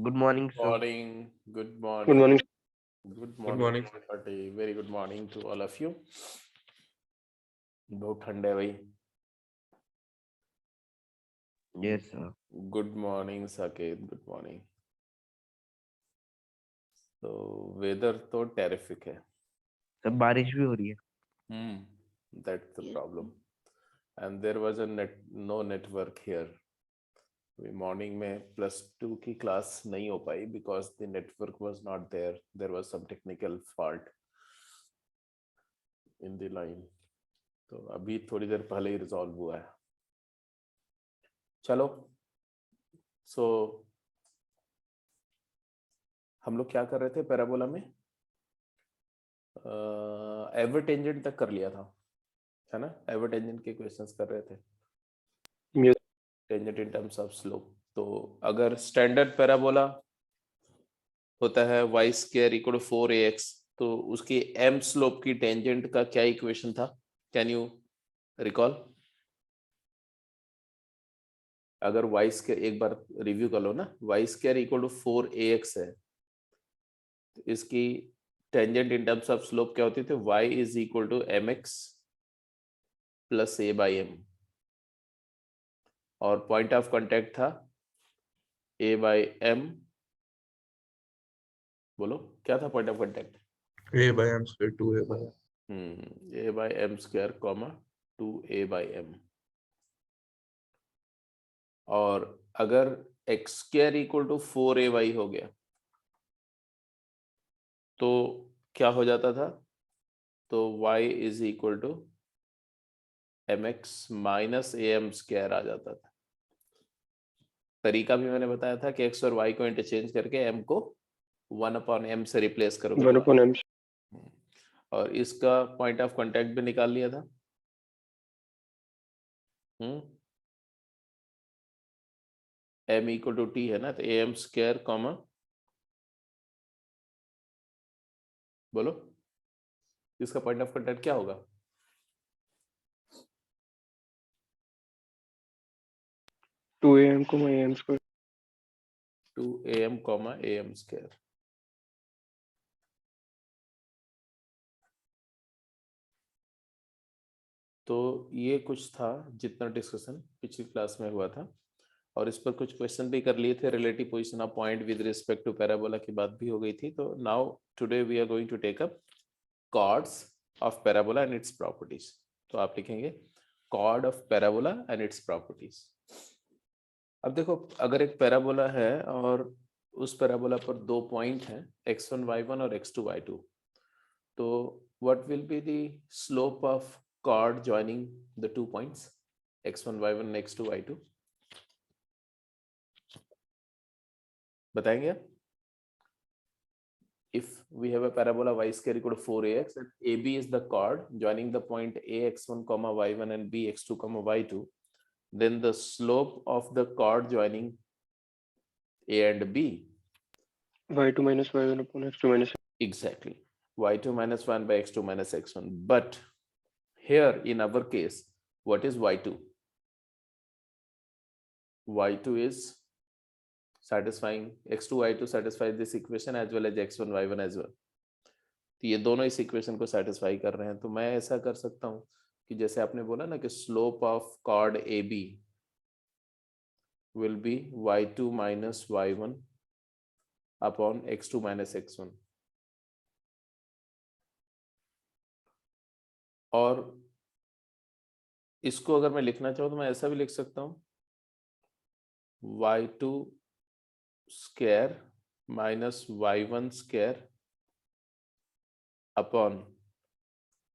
Good morning, sir. Morning. Good Good morning. morning. Good Good morning, morning. everybody. Very good morning to all of you. बहुत ठंडा है भाई. Yes, sir. Good morning, Saket. Good morning. So weather तो terrific है. सब बारिश भी हो रही है. That's the problem. And there was no network here. Morning में +2 की क्लास नहीं हो पाई because the network was not there was some technical fault in the line. तो अभी थोड़ी देर पहले ही रिजॉल्व हुआ है. चलो, सो हम लोग क्या कर रहे थे पैराबोला में? एवरटेंजेंट तक कर लिया था, है ना? एवरटेंजेंट के क्वेश्चंस कर रहे थे. Yes. Tangent in terms of slope. तो अगर स्टैंडर्ड पैराबोला होता है y square equal to 4ax, तो उसकी m स्लोप की टेंजेंट का क्या इक्वेशन था? Can you recall? अगर y स्क्वायर, एक बार रिव्यू कर लो ना, y square equal to 4ax है, तो इसकी tangent in terms of slope क्या होती थी? y is equal to mx plus a by m, और पॉइंट ऑफ कांटेक्ट था a बाई m. बोलो क्या था point of contact? A by m square 2a by m. a by m square comma 2a by m. और अगर x square equal to 4ay हो गया तो क्या हो जाता था? तो y is equal to mx minus am square आ जाता था. तरीका भी मैंने बताया था कि x और y को इंटरचेंज करके m को 1/m से रिप्लेस करोगे. 1/m. और इसका पॉइंट ऑफ कांटेक्ट भी निकाल लिया था. m इक्वल टू t है ना, तो am स्क्वायर कॉमा, बोलो इसका पॉइंट ऑफ कांटेक्ट क्या होगा? 2am, am square. 2am comma am square. तो ये कुछ था जितना डिस्कशन पिछली क्लास में हुआ था, और इस पर कुछ क्वेश्चन भी कर लिए थे. Relative position of point with respect to parabola की बात भी हो गई थी. तो now today we are going to take up chords of parabola and its properties. तो आप लिखेंगे chord of parabola and its properties. अब देखो, अगर एक पैराबोला है और उस पैराबोला पर दो पॉइंट हैं x1 y1 और x2 y2, तो what will be the slope of chord joining the 2 points x1 y1 and x2 y2? बताएंगे? If we have a parabola y square equal to 4ax and AB is the chord joining the point ax1 comma y1 and bx2 comma y2, then the slope of the chord joining a and b, y2 minus y1 upon x2 minus. exactly, y2 minus 1 by x2 minus x1. But here in our case, what is y2? y2 is satisfying x2 y2 satisfies this equation as well as x1 y1 as well. तो ये दोनों इस equation को satisfy कर रहे हैं. तो मैं ऐसा कर सकता हूं कि जैसे आपने बोला ना कि slope of chord A B will be y2 minus y1 upon x2 minus x1. और इसको अगर मैं लिखना चाहूँ तो मैं ऐसा भी लिख सकता हूँ y2 square minus y1 square upon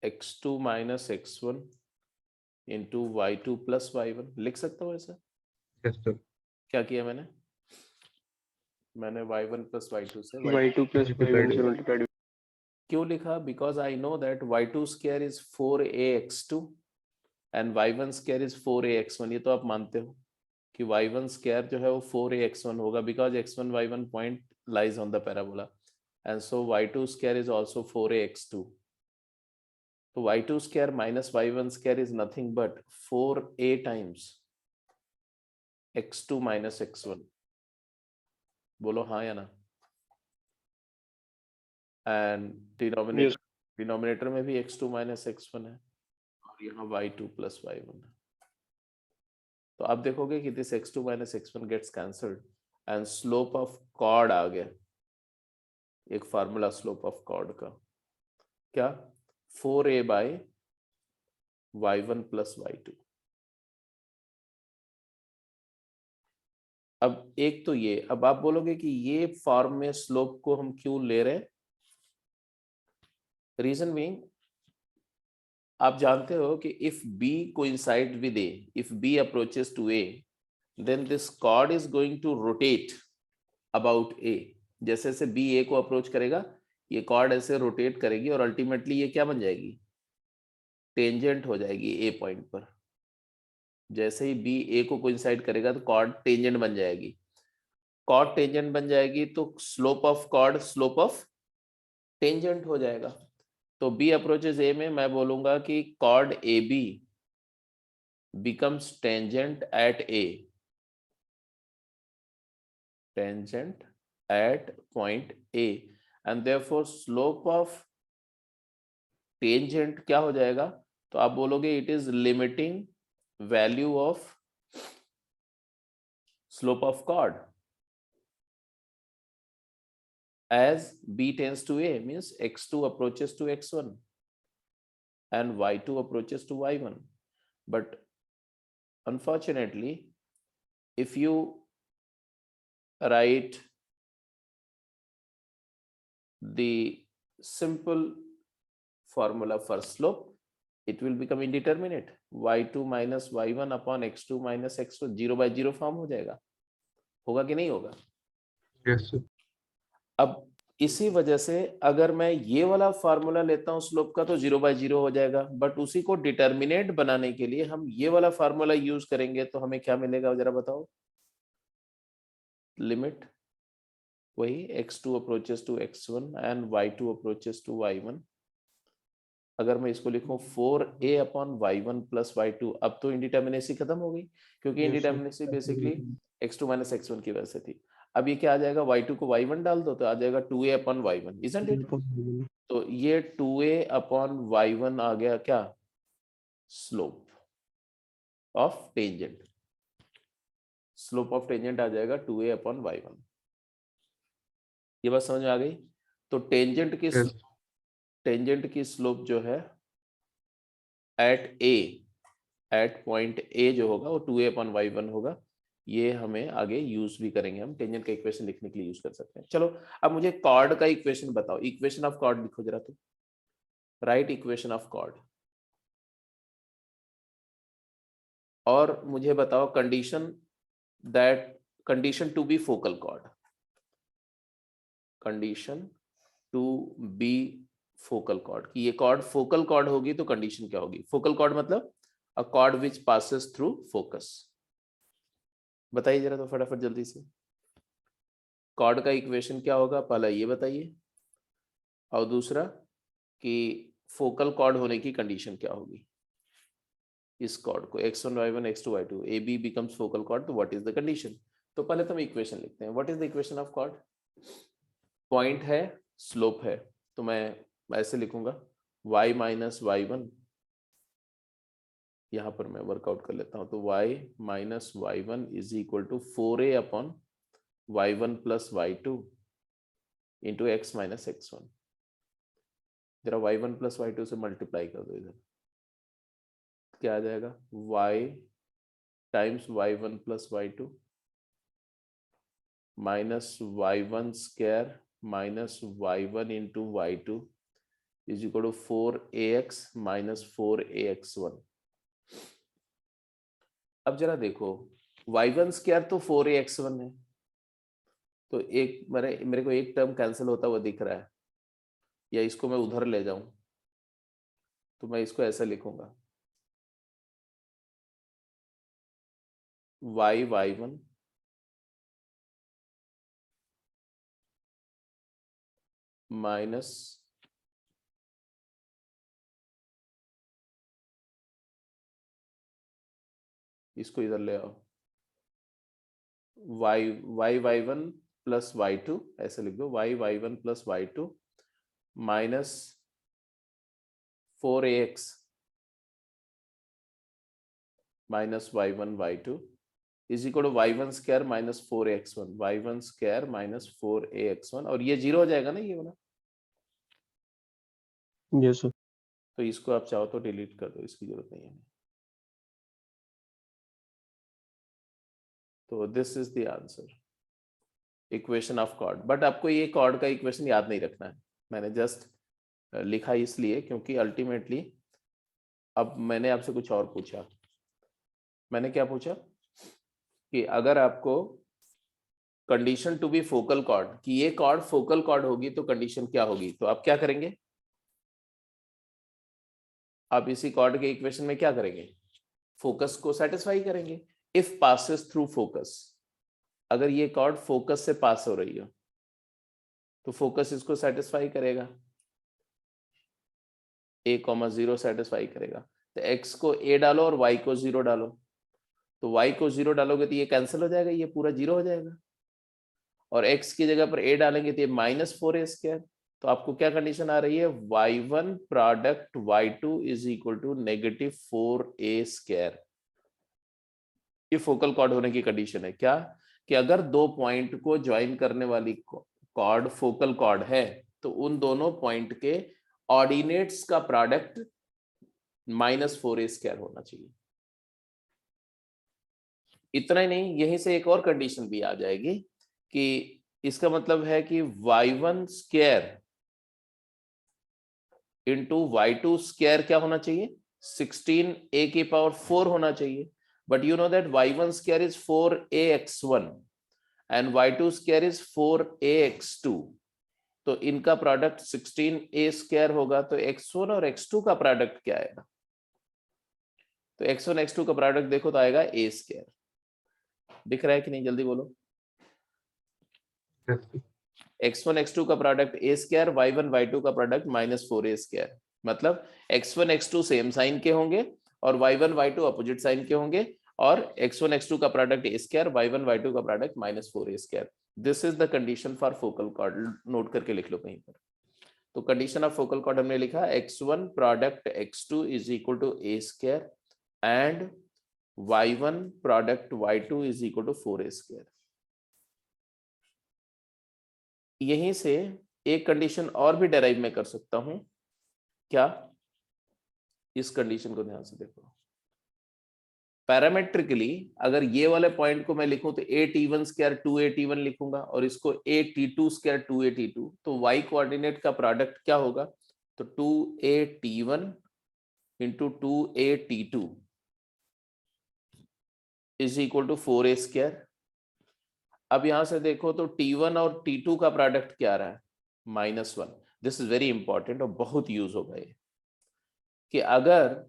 x2 minus x1 into y2 plus y1. लिख सकता हूँ ऐसा? Yes, sir. क्या किया मैंने y1 प्लस y2 से y2 plus y1 से multiplied. क्यों लिखा? Because I know that y2 square is 4ax2 and y1 square is 4ax1. ये तो आप मानते हो कि y1 स्क्वायर जो है वो 4ax1 होगा because x1 y1 point lies on the parabola, and so y2 square is also 4ax2. तो y2 square minus y1 square is nothing but 4a times x2 minus x1. बोलो हाँ या ना। And denominator में भी x2 minus x1 है और यहाँ y2 प्लस y1 है। तो आप देखोगे कि this x2 minus x1 gets cancelled and slope of chord आ गया। एक फार्मूला स्लोप ऑफ कॉर्ड का क्या, 4a bye y1 plus y2। अब एक तो ये, अब आप बोलोगे कि ये फॉर्म में स्लोप को हम क्यों ले रहे हैं। रीजन बीइंग, आप जानते हो कि if b coincide with a, if b approaches to a, then this chord is going to rotate about a। जैसे जैसे b a को अप्रोच करेगा, ये कॉर्ड ऐसे रोटेट करेगी और अल्टीमेटली ये क्या बन जाएगी, टेंजेंट हो जाएगी a पॉइंट पर। जैसे ही b a को कोइंसाइड करेगा तो कॉर्ड टेंजेंट बन जाएगी। कॉर्ड टेंजेंट बन जाएगी तो slope of chord slope of tangent हो जाएगा। तो b अप्रोचेस a में मैं बोलूंगा कि cord AB becomes tangent at a, tangent at point A, and therefore slope of tangent क्या हो जाएगा, तो आप बोलोगे it is limiting value of slope of chord as b tends to a, means x2 approaches to x1 and y2 approaches to y1. But unfortunately, if you write the simple formula for slope, it will become indeterminate, y2 minus y1 upon x2 minus x1, 0 by 0 form हो जाएगा। होगा कि नहीं होगा। Yes, sir. अब इसी वजह से अगर मैं ये वाला फार्मूला लेता हूं स्लोप का तो 0 by 0 हो जाएगा, बट उसी को डिटर्मिनेट बनाने के लिए हम ये वाला फार्मूला यूज करेंगे तो हमें क्या मिलेगा जरा बताओ। लिमिट वही x2 approaches to x1 and y2 approaches to y1। अगर मैं इसको लिखूं 4a upon y1 plus y2, अब तो इंडिटर्मिनेसी खत्म हो गई, क्योंकि indeterminacy basically x2 minus x1 की वजह से थी। अब ये क्या आ जाएगा, y2 को y1 डाल दो तो आ जाएगा 2a upon y1, isn't it. तो ये 2a अपॉन y1 आ गया क्या, slope of tangent. Slope of tangent आ जाएगा 2a अपॉन y1। ये बात समझ में आ गई। तो टेंजेंट की Yes. टेंजेंट की स्लोप जो है at A, at point A जो होगा वो 2a अपॉन y1 होगा। ये हमें आगे यूज भी करेंगे, हम टेंजेंट का इक्वेशन लिखने के लिए यूज कर सकते हैं। चलो अब मुझे कॉर्ड का इक्वेशन बताओ। इक्वेशन ऑफ कॉर्ड लिखो जरा तुम, राइट इक्वेशन ऑफ कॉर्ड। और मुझे बताओ condition that, condition to be focal chord, condition to be focal chord की ये कॉर्ड फोकल कॉर्ड होगी तो कंडीशन क्या होगी। फोकल कॉर्ड मतलब अ कॉर्ड विच पासेस थ्रू फोकस। बताइए जरा तो फटाफट जल्दी से, कॉर्ड का इक्वेशन क्या होगा, पहला ये बताइए, और दूसरा कि फोकल कॉर्ड होने की कंडीशन क्या होगी। इस कॉर्ड को x1 y1 x2 y2 AB becomes focal chord, तो व्हाट इज द कंडीशन। तो पहले तो हम इक्वेशन लिखते हैं। What is the equation of chord. Point है, स्लोप है, तो मैं ऐसे लिखूंगा y माइनस y1, यहां पर मैं वर्कआउट कर लेता हूं, तो y minus y1 is equal to 4a upon y1 plus y2 into x minus x1। जरा y1 प्लस y2 से मल्टीप्लाई कर दो, इधर क्या आ जाएगा, y times y1 plus y2 minus y1 square minus y1 into y2 is equal to 4ax minus 4ax1। अब जरा देखो y1 स्क्वायर तो 4ax1 है, तो एक मेरे को एक टर्म कैंसिल होता हुआ दिख रहा है, या इसको मैं उधर ले जाऊं तो मैं इसको ऐसा लिखूंगा y1 माइनस इसको इधर ले आओ y1 प्लस y2, ऐसे लिख दो y1 plus y2 minus 4ax minus y1 y2 is equal to y1 square minus 4ax1, y1 square minus 4ax1, और ये 0 हो जाएगा ना ये वाला, Yes, sir. तो इसको आप चाहो तो डिलीट कर दो, इसकी जरूरत नहीं है। तो this is the answer, equation of chord. But आपको ये कॉर्ड का इक्वेशन याद नहीं रखना है, मैंने जस्ट लिखा इसलिए क्योंकि अल्टीमेटली अब मैंने आपसे कुछ और पूछा। मैंने क्या पूछा कि अगर आपको condition to be focal chord, कि ये कॉर्ड फोकल कॉर्ड होगी तो कंडीशन क्या होगी, तो आप क्या करेंगे, आप इसी कॉर्ड के इक्वेशन में क्या करेंगे, फोकस को सेटिस्फाई करेंगे। इफ पासेस थ्रू फोकस, अगर ये कॉर्ड फोकस से पास हो रही हो तो फोकस इसको सेटिस्फाई करेगा, a,0 सेटिस्फाई करेगा। तो x को a डालो और y को 0 डालो, तो y को 0 डालोगे तो ये कैंसिल हो जाएगा, ये पूरा 0 हो जाएगा, और x की जगह पर a डालेंगे तो ये माइनस 4a स्क्वायर। तो आपको क्या कंडीशन आ रही है, y1 product y2 is equal to negative 4a square. ये फोकल कॉर्ड होने की कंडीशन है क्या, कि अगर दो पॉइंट को ज्वाइन करने वाली कॉर्ड फोकल कॉर्ड है तो उन दोनों पॉइंट के ऑर्डिनेट्स का प्रोडक्ट माइनस 4a स्क्वायर होना चाहिए। इतना ही नहीं, यहीं से एक और कंडीशन भी आ जाएगी कि इसका मतलब है कि y1 square into y2 square क्या होना चाहिए, 16a की पावर 4 होना चाहिए। But you know that y1 square is 4ax1 and y2 square is 4ax2, तो इनका प्रोडक्ट 16a स्क्वायर होगा। तो x1 और x2 का प्रोडक्ट क्या आएगा, तो x1 x2 का प्रोडक्ट देखो तो आएगा a स्क्वायर। दिख रहा है कि नहीं, जल्दी बोलो। x1 x2 का product a square, y1 y2 का प्रोडक्ट माइनस 4a स्क्वायर। मतलब x1 x2 सेम साइन के होंगे और y1 y2 अपोजिट साइन के होंगे, और x1 x2 का product a square, y1 y2 का product minus 4a square. This is the condition for focal cord, note करके लिख लो कहीं पर। तो कंडीशन ऑफ फोकल कॉर्ड हमने लिखा x1 product x2 is equal to a square and y1 product y2 is equal to 4a square. यहीं से एक कंडीशन और भी डेराइव में कर सकता हूं, क्या, इस कंडीशन को ध्यान से देखो। पैरामेट्रिकली अगर ये वाले पॉइंट को मैं लिखूं तो a_t1 स्क्वायर 2a_t1 लिखूंगा और इसको a_t2 स्क्वायर 2a_t2, तो y कोऑर्डिनेट का प्रोडक्ट क्या होगा, तो 2a_t1 into 2a_t2 is equal to 4a square. अब यहां से देखो तो t1 और t2 का प्रोडक्ट क्या आ रहा है, -1। दिस इज वेरी इंपॉर्टेंट और बहुत यूज होगा ये, कि अगर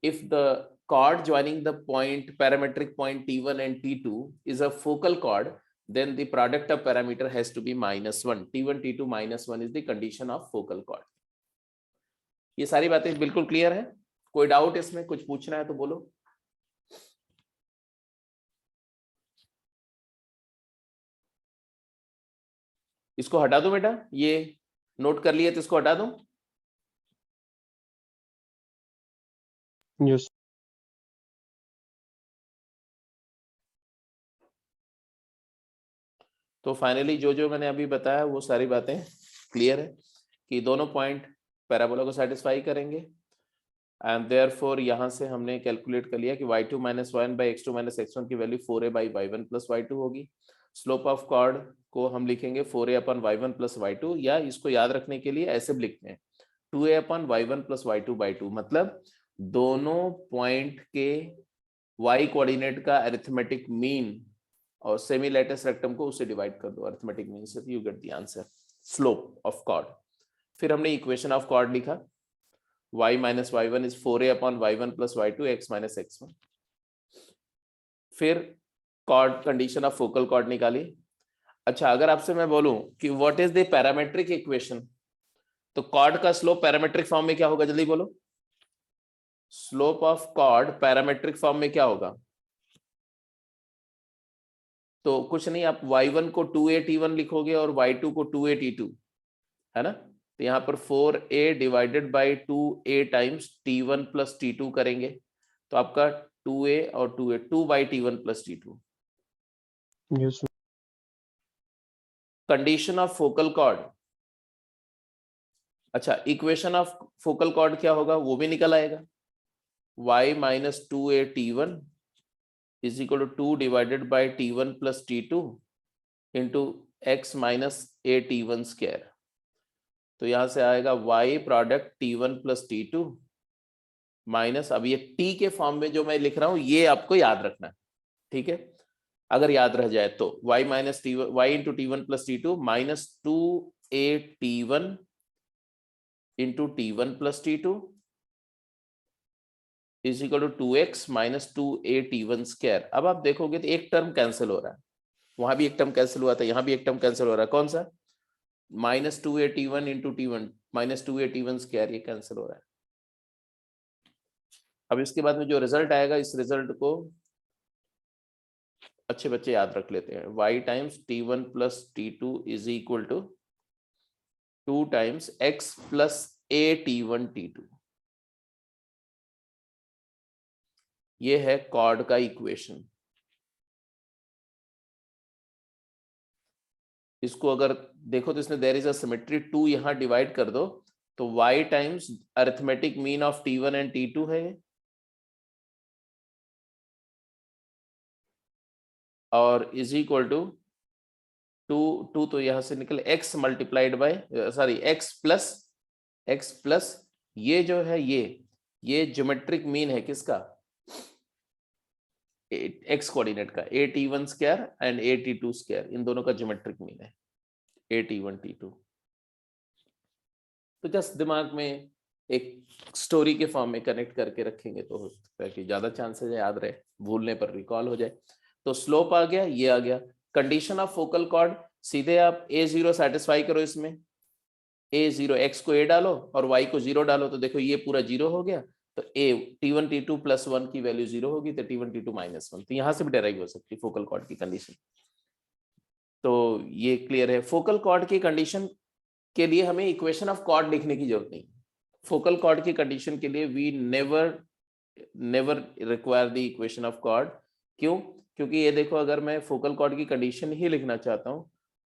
if the chord joining the point parametric point t1 and t2 is a focal chord, then the product of parameter has to be -1. t1 t2 -1 is the condition of focal chord. ये सारी बातें बिल्कुल clear है, कोई doubt इसमें, कुछ पूछना है तो बोलो। इसको हटा दो बेटा, ये नोट कर लिए तो इसको हटा दो। Yes. तो फाइनली जो जो मैंने अभी बताया वो सारी बातें क्लियर है कि दोनों पॉइंट पैराबोला को सेटिस्फाई करेंगे, एंड देयरफॉर यहां से हमने कैलकुलेट कर लिया कि y2 - 1 बाई x2 - x1 की value 4a by y1 plus y2 होगी। स्लोप ऑफ कॉर्ड को हम लिखेंगे 4a अपन y1 प्लस y2, या इसको याद रखने के लिए ऐसे भी लिखते हैं 2a upon y1 plus y2 by 2, मतलब दोनों पॉइंट के y कोऑर्डिनेट का अरिथमेटिक मीन और सेमी लैटिस रेक्टम को उससे डिवाइड कर दो अरिथमेटिक मीन से, you get the answer, slope of chord. फिर हमने इक्वेशन ऑफ कॉर्ड लिखा y - y1 is 4a upon y1 plus y2 x - x1। फिर chord condition of focal chord निकाली। अच्छा, अगर आपसे मैं बोलूं कि what is the parametric equation, तो कॉर्ड का स्लोप पैरामेट्रिक फॉर्म में क्या होगा, जल्दी बोलो। Slope of chord parametric form में क्या होगा, तो कुछ नहीं, आप y1 को 2a_t1 लिखोगे और y2 को 2a_t2, है ना। तो यहाँ पर 4a divided by 2a times t1 plus t2 करेंगे, तो आपका 2a और 2a 2/t1 plus t2। Yes, sir. Condition of focal chord, अच्छा इक्वेशन ऑफ फोकल कॉर्ड क्या होगा वो भी निकल आएगा, y minus 2a_t1 is equal to 2 divided by t1 plus t2 into x minus a_t1 square. तो यहां से आएगा y product t1 plus t2 minus, अब ये t के फॉर्म में जो मैं लिख रहा हूं ये आपको याद रखना है, ठीक है। अगर याद रह जाए तो y minus T y into t1 plus t2 minus 2a_t1 into t1 plus t2 is equal to 2x minus 2a_t1 square. अब आप देखोगे तो एक टर्म कैंसिल हो रहा है, वहां भी एक टर्म कैंसिल हुआ था, यहां भी एक टर्म कैंसिल हो रहा है, कौन सा, minus 2a_t1 into t1 minus 2a_t1 square, ये कैंसिल हो रहा है। अब इसके बाद में जो रिजल्ट आएगा, इस रिजल्ट को अच्छे बच्चे याद रख लेते हैं, y times t1 plus t2 is equal to 2 times x plus a_t1 t2। ये है कॉर्ड का इक्वेशन। इसको अगर देखो तो इसमें देयर इज अ सिमेट्री, 2 यहां डिवाइड कर दो तो y times arithmetic mean of t1 and t2 है, और इज इक्वल टू 2 तो यहां से निकले x multiplied by sorry x plus ये जो है ये ज्योमेट्रिक मीन है किसका, x कोऑर्डिनेट का, a_t1 square and a_t2 square, इन दोनों का ज्योमेट्रिक मीन है a_t1 t2। तो जस्ट दिमाग में एक स्टोरी के फॉर्म में कनेक्ट करके रखेंगे तो हो सकता है कि ज्यादा चांसेस है याद रहे, भूलने पर रिकॉल हो जाए। तो स्लोप आ गया, ये आ गया। कंडीशन ऑफ फोकल कॉर्ड, सीधे आप a0 सेटिस्फाई करो, इसमें a0 x को a डालो और y को 0 डालो, तो देखो ये पूरा 0 हो गया, तो a t1 t2 प्लस 1 की वैल्यू 0 होगी, तो t1 t2 माइनस 1, तो यहां से भी डेराइव हो सकती है फोकल कॉर्ड की कंडीशन। तो ये क्लियर है। फोकल कॉर्ड की कंडीशन के लिए हमें इक्वेशन ऑफ कॉर्ड लिखने की जरूरत नहीं, फोकल कॉर्ड की कंडीशन के लिए we never require the equation of chord. क्यों? क्योंकि ये देखो, अगर मैं फोकल कॉर्ड की कंडीशन ही लिखना चाहता हूं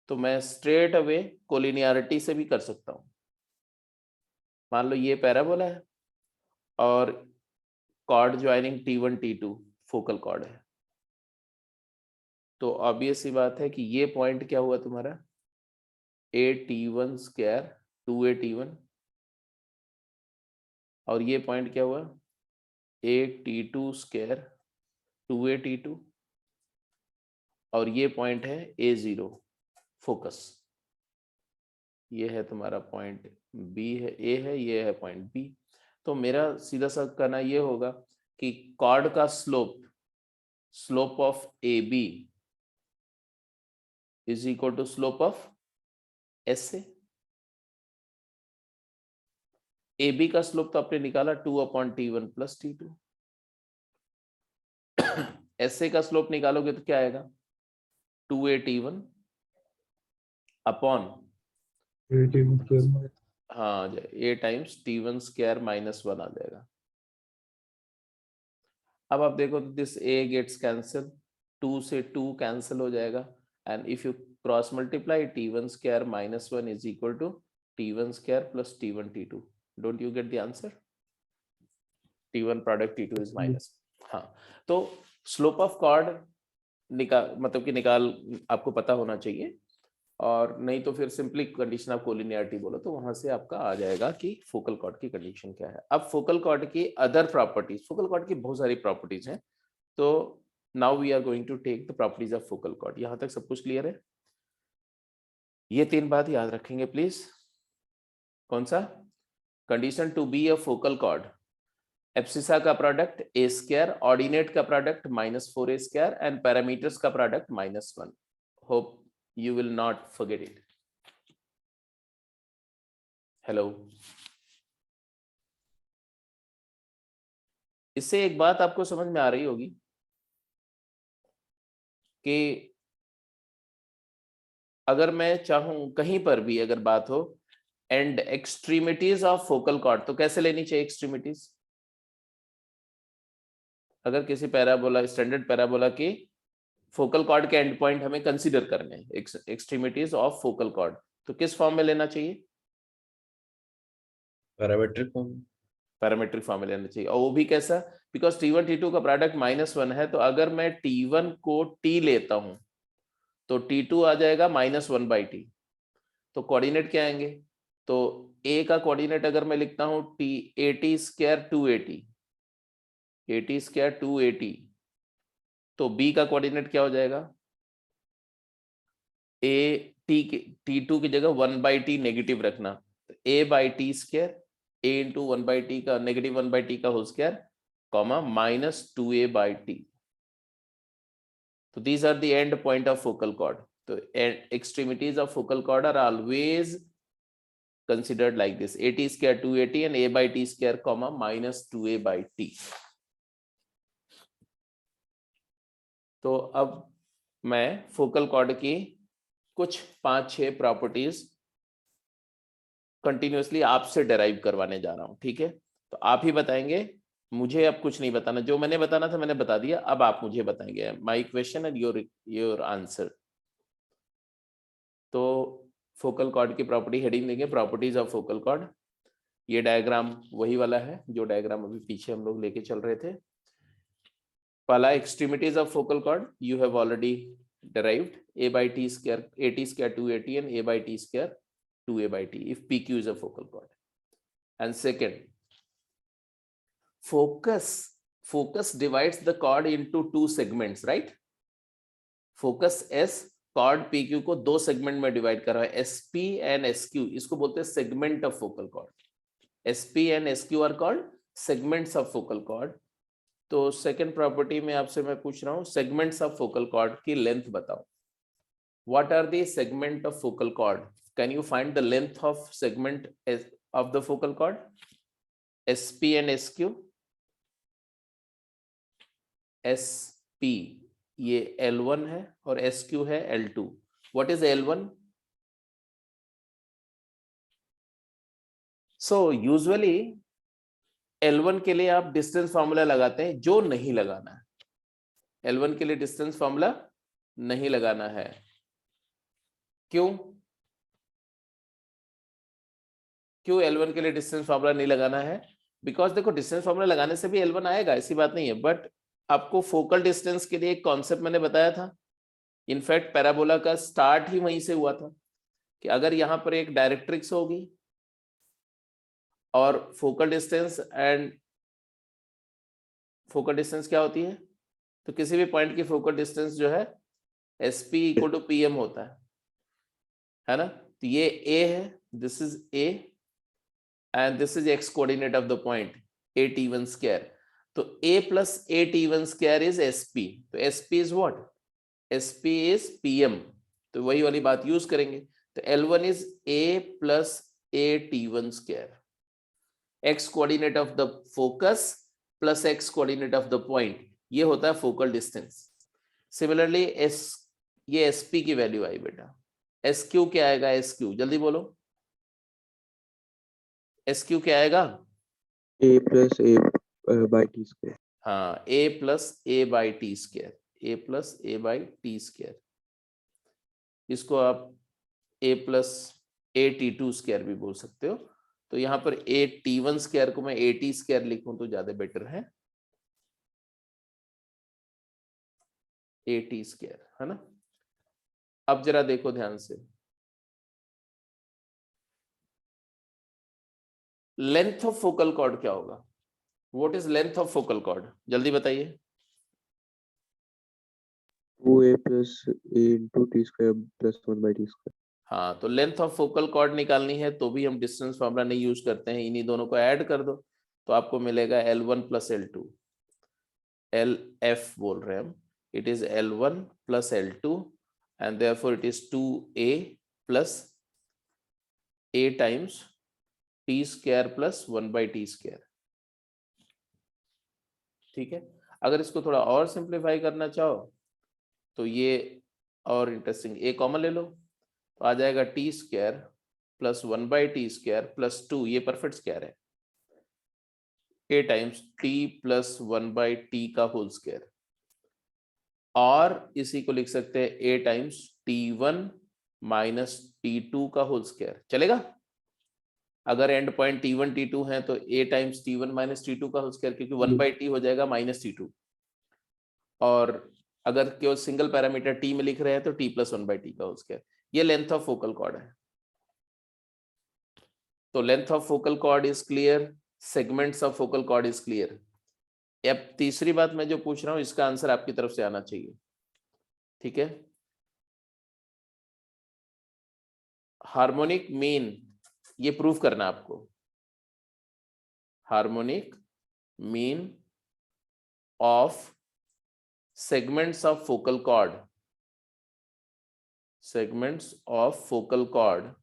तो मैं स्ट्रेट अवे कोलिनियरिटी से भी कर सकता हूं। मान लो ये पैराबोला है और cord joining t1 t2 focal cord है, तो ऑब्वियस सी बात है कि ये पॉइंट क्या हुआ तुम्हारा, a_t1 स्क्वायर 2a_t1, और ये पॉइंट क्या हुआ, a_t2 स्क्वायर 2a_t2, और ये पॉइंट है a0 फोकस, ये है तुम्हारा पॉइंट B है, A है, ये है पॉइंट B। तो मेरा सीधा सा कहना ये होगा कि कॉर्ड का slope of AB is equal to slope of SA। AB का स्लोप तो आपने निकाला 2/t1 प्लस t2, SA का स्लोप निकालोगे तो क्या आएगा, 2a_t1 अपॉन हाँ a times t1 square minus 1 आ जाएगा। अब आप देखो तो दिस a गेट्स कैंसिल, 2 से 2 कैंसिल हो जाएगा, and if you cross multiply t1 square minus 1 is equal to t1 square plus t1 t2। Don't you get the answer, t1 product t2 is minus. हाँ, तो slope of cord निकाल आपको पता होना चाहिए, और नहीं तो फिर सिंपली कंडीशन ऑफ कोलिनियरिटी बोलो तो वहां से आपका आ जाएगा कि फोकल कॉर्ड की कंडीशन क्या है। अब फोकल कॉर्ड की अदर प्रॉपर्टीज, फोकल कॉर्ड की बहुत सारी प्रॉपर्टीज हैं, तो now we are going to take the properties of focal chord. यहां तक सब कुछ क्लियर है? ये 3 बात याद रखेंगे प्लीज। कौन सा? Condition to be a focal chord, abscissa का प्रोडक्ट a स्क्वायर, ऑर्डिनेट का product -4a square, and parameters का product -1। Hope you will not forget it. Hello. इससे एक बात आपको समझ में आ रही होगी कि अगर मैं चाहूं कहीं पर भी अगर बात हो and extremities of focal chord, तो कैसे लेनी चाहिए एक्सट्रीमिटीज? अगर किसी पैराबोला, स्टैंडर्ड पैराबोला की फोकल कॉर्ड के एंड पॉइंट हमें कंसीडर करने हैं, एक्सट्रीमिटीज ऑफ फोकल कॉर्ड, तो किस फॉर्म में लेना चाहिए? Parametric form. पैरामेट्रिक फॉर्म में लेना चाहिए, और वो भी कैसा? बिकॉज T1 T2 का प्रोडक्ट -1 है, तो अगर मैं T1 को T लेता हूं तो T2 आ जाएगा -1/T। तो कोऑर्डिनेट क्या आएंगे? तो A का कोऑर्डिनेट अगर मैं लिखता हूं AT² 2AT, AT² 2AT, तो B का कोऑर्डिनेट क्या हो जाएगा? T2 की जगह 1/T नेगेटिव रखना, तो A/T², A इंटू 1/T का नेगेटिव 1/T का होल स्क्वायर, कॉमा -2A/T। तो these are the end point of focal cord. तो extremities of focal cord are always considered like this: AT² 2AT and A/T², comma -2A/T. तो अब मैं focal chord की कुछ 5-6 properties continuously आपसे derive करवाने जा रहा हूं, ठीक है? तो आप ही बताएंगे, मुझे अब कुछ नहीं बताना, जो मैंने बताना था मैंने बता दिया, अब आप मुझे बताएंगे। My question and your answer. तो फोकल कॉर्ड की प्रॉपर्टी हेडिंग देंगे, प्रॉपर्टीज ऑफ फोकल कॉर्ड। ये डायग्राम वही वाला है जो डायग्राम अभी पीछे हम लोग लेके चल रहे थे। पहला extremities of focal cord you have already derived, A/T², AT² 2AT and A/T² 2A/T if PQ is a focal cord. And second, focus divides the cord into two segments, right? Focus S chord PQ को 2 segment में divide कर रहा है, SP and SQ, इसको बोलते हैं segment of focal chord. SP and SQ are called segments of focal chord. तो second property में आपसे मैं पूछ रहा हूं, सेगमेंट्स ऑफ फोकल कॉर्ड की लेंथ बताओ। What are the segment of focal chord? Can you find the length of segment of the focal chord? SP and SQ। SP ये L1 है और SQ है L2। What is L1? So usually L1 के लिए आप distance formula लगाते हैं, जो नहीं लगाना है। L1 के लिए डिस्टेंस फॉर्मूला नहीं लगाना है, क्यों? क्यों L1 के लिए डिस्टेंस फॉर्मूला नहीं लगाना है? बिकॉज देखो, डिस्टेंस फॉर्मूला लगाने से भी L1 आएगा, ऐसी बात नहीं है, बट आपको फोकल डिस्टेंस के लिए एक कॉन्सेप्ट मैंने बताया था। इनफैक्ट पैराबोला का स्टार्ट ही वहीं से हुआ था कि अगर यहां पर एक डायरेक्ट्रिक्स होगी और फोकल डिस्टेंस क्या होती है, तो किसी भी पॉइंट की फोकल डिस्टेंस जो है SP = PM होता है ना? तो ये A है, this is A and this is x coordinate of the point AT1²। तो A + AT1² इज SP। तो SP is what? SP is PM। तो वही वाली बात यूज करेंगे। तो L1 is A + AT1², x coordinate of the focus plus x coordinate of the point, ये होता है फोकल डिस्टेंस। सिमिलरली ये SP की वैल्यू आई बेटा। SQ क्या आएगा? SQ जल्दी बोलो, SQ क्या आएगा? A plus A/T². हाँ, A + A/T², A + A/T²। इसको आप A + AT2² भी बोल सकते हो। तो यहां पर AT1² को मैं AT² लिखूं तो ज्यादा बेटर है, AT², है ना? अब जरा देखो ध्यान से, लेंथ ऑफ फोकल कॉर्ड क्या होगा? What is length of focal cord? जल्दी बताइए। 2A plus A into T² plus 1/T². हाँ, तो लेंथ ऑफ फोकल कॉर्ड निकालनी है तो भी हम डिस्टेंस फॉर्मूला नहीं यूज करते हैं, इन्हीं दोनों को ऐड कर दो तो आपको मिलेगा L1 + L2। LF बोल रहे हैं हम, it is L1 + L2 and therefore it is 2A + A times T² + 1/T²। ठीक है, अगर इसको थोड़ा और सिंप्लीफाई करना चाहो तो ये और इंटरेस्टिंग, A कॉमन ले लो, तो आ जाएगा T square plus 1/t² plus 2, ये परफेक्ट स्क्वायर है, a times t plus 1/t का होल स्क्वायर, और इसी को लिख सकते हैं a times t1 minus t2 का होल स्क्वायर। चलेगा? अगर एंड पॉइंट t1 t2 है तो a times t1 minus t2 का होल स्क्वायर, क्योंकि 1/t हो जाएगा माइनस t2, और अगर केवल सिंगल पैरामीटर t में लिख रहे हैं तो t प्लस 1/t का होल स्क्वायर। ये लेंथ ऑफ फोकल कॉर्ड है। तो length of focal chord is clear, segments of focal chord is clear. अब तीसरी बात मैं जो पूछ रहा हूं इसका आंसर आपकी तरफ से आना चाहिए, ठीक है? हार्मोनिक मीन, ये प्रूव करना आपको। Harmonic mean of segments of focal cord, segments of focal cord,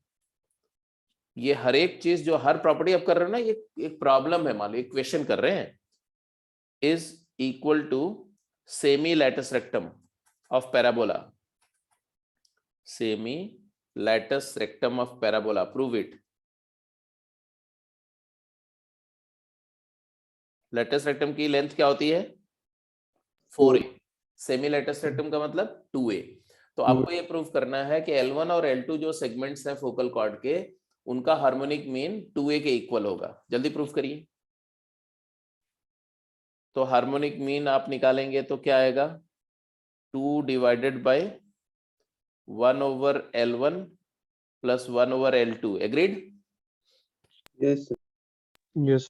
ये हर एक चीज जो हर प्रॉपर्टी आप कर रहे हो ना, ये एक प्रॉब्लम है, मान लो एक क्वेश्चन कर रहे हैं, is equal to semi latus rectum of parabola, semi latus rectum of parabola, prove it. Latus rectum की लेंथ क्या होती है? 4a। सेमी लैटिस रेक्टम का मतलब 2a। तो आपको ये प्रूव करना है कि L1 और L2 जो सेगमेंट्स हैं फोकल कॉर्ड के, उनका हार्मोनिक मीन 2a के इक्वल होगा। जल्दी प्रूफ करिए। तो हार्मोनिक मीन आप निकालेंगे तो क्या आएगा? 2 divided by 1/L1 plus 1/L2। Agreed? Yes, sir. Yes.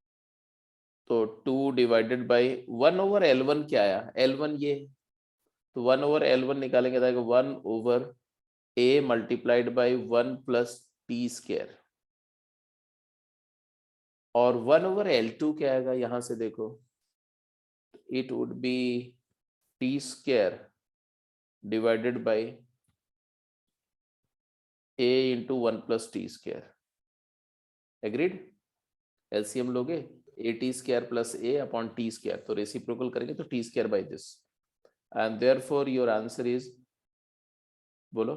तो 2 डिवाइडेड बाय 1/L1 क्या आया? L1 ये, तो 1/L1 निकालेंगे तो आएगा 1/a multiplied by 1 plus t², और 1/L2 क्या आएगा? यहां से देखो, it would be t² divided by a into 1 plus t²। Agreed? LCM लोगे, at² plus a upon t², तो रेसिप्रोकल करेंगे तो t² by this, and therefore your answer is, बोलो,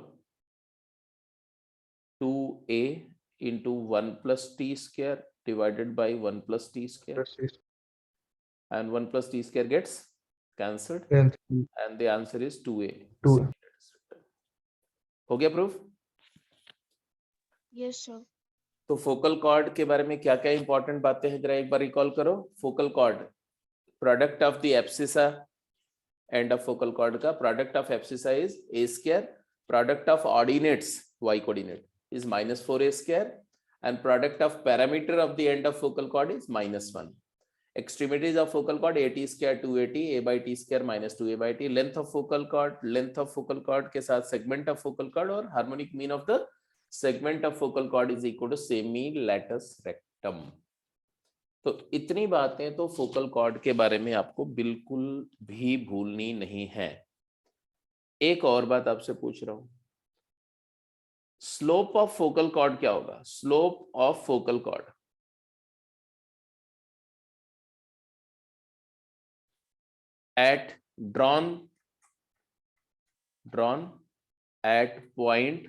2a into 1 plus t² divided by 1 plus t², and 1 plus t² gets cancelled, and the answer is 2a। 2a। हो गया proof? Yes sir. तो focal cord के बारे में क्या क्या important बातें हैं, जरा एक बार रिकॉल करो। Focal chord, product of the abscissa and of focal cord का product of abscissa is a², product of ordinates y coordinate is -4a², and product of parameter of the end of focal cord is -1। extremities of focal cord at² 2at, a/t² -2a/t। length of focal cord के साथ segment of focal cord और harmonic mean of the segment of focal cord is equal to semi latus rectum। तो इतनी बातें तो focal cord के बारे में आपको बिल्कुल भी भूलनी नहीं है। एक और बात आपसे पूछ रहा हूं, स्लोप ऑफ फोकल कॉर्ड क्या होगा? Slope of focal cord at drawn at point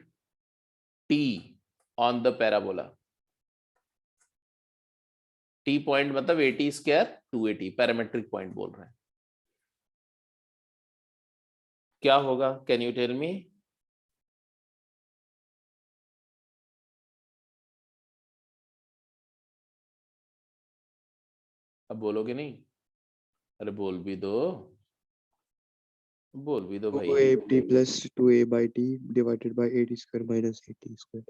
T on the parabola। T point मतलब at² 2at, पैरामेट्रिक पॉइंट बोल रहे हैं। क्या होगा? Can you tell me? अब बोलोगे नहीं? अरे बोल भी दो भाई। 2at plus 2a/t divided by at² minus at²,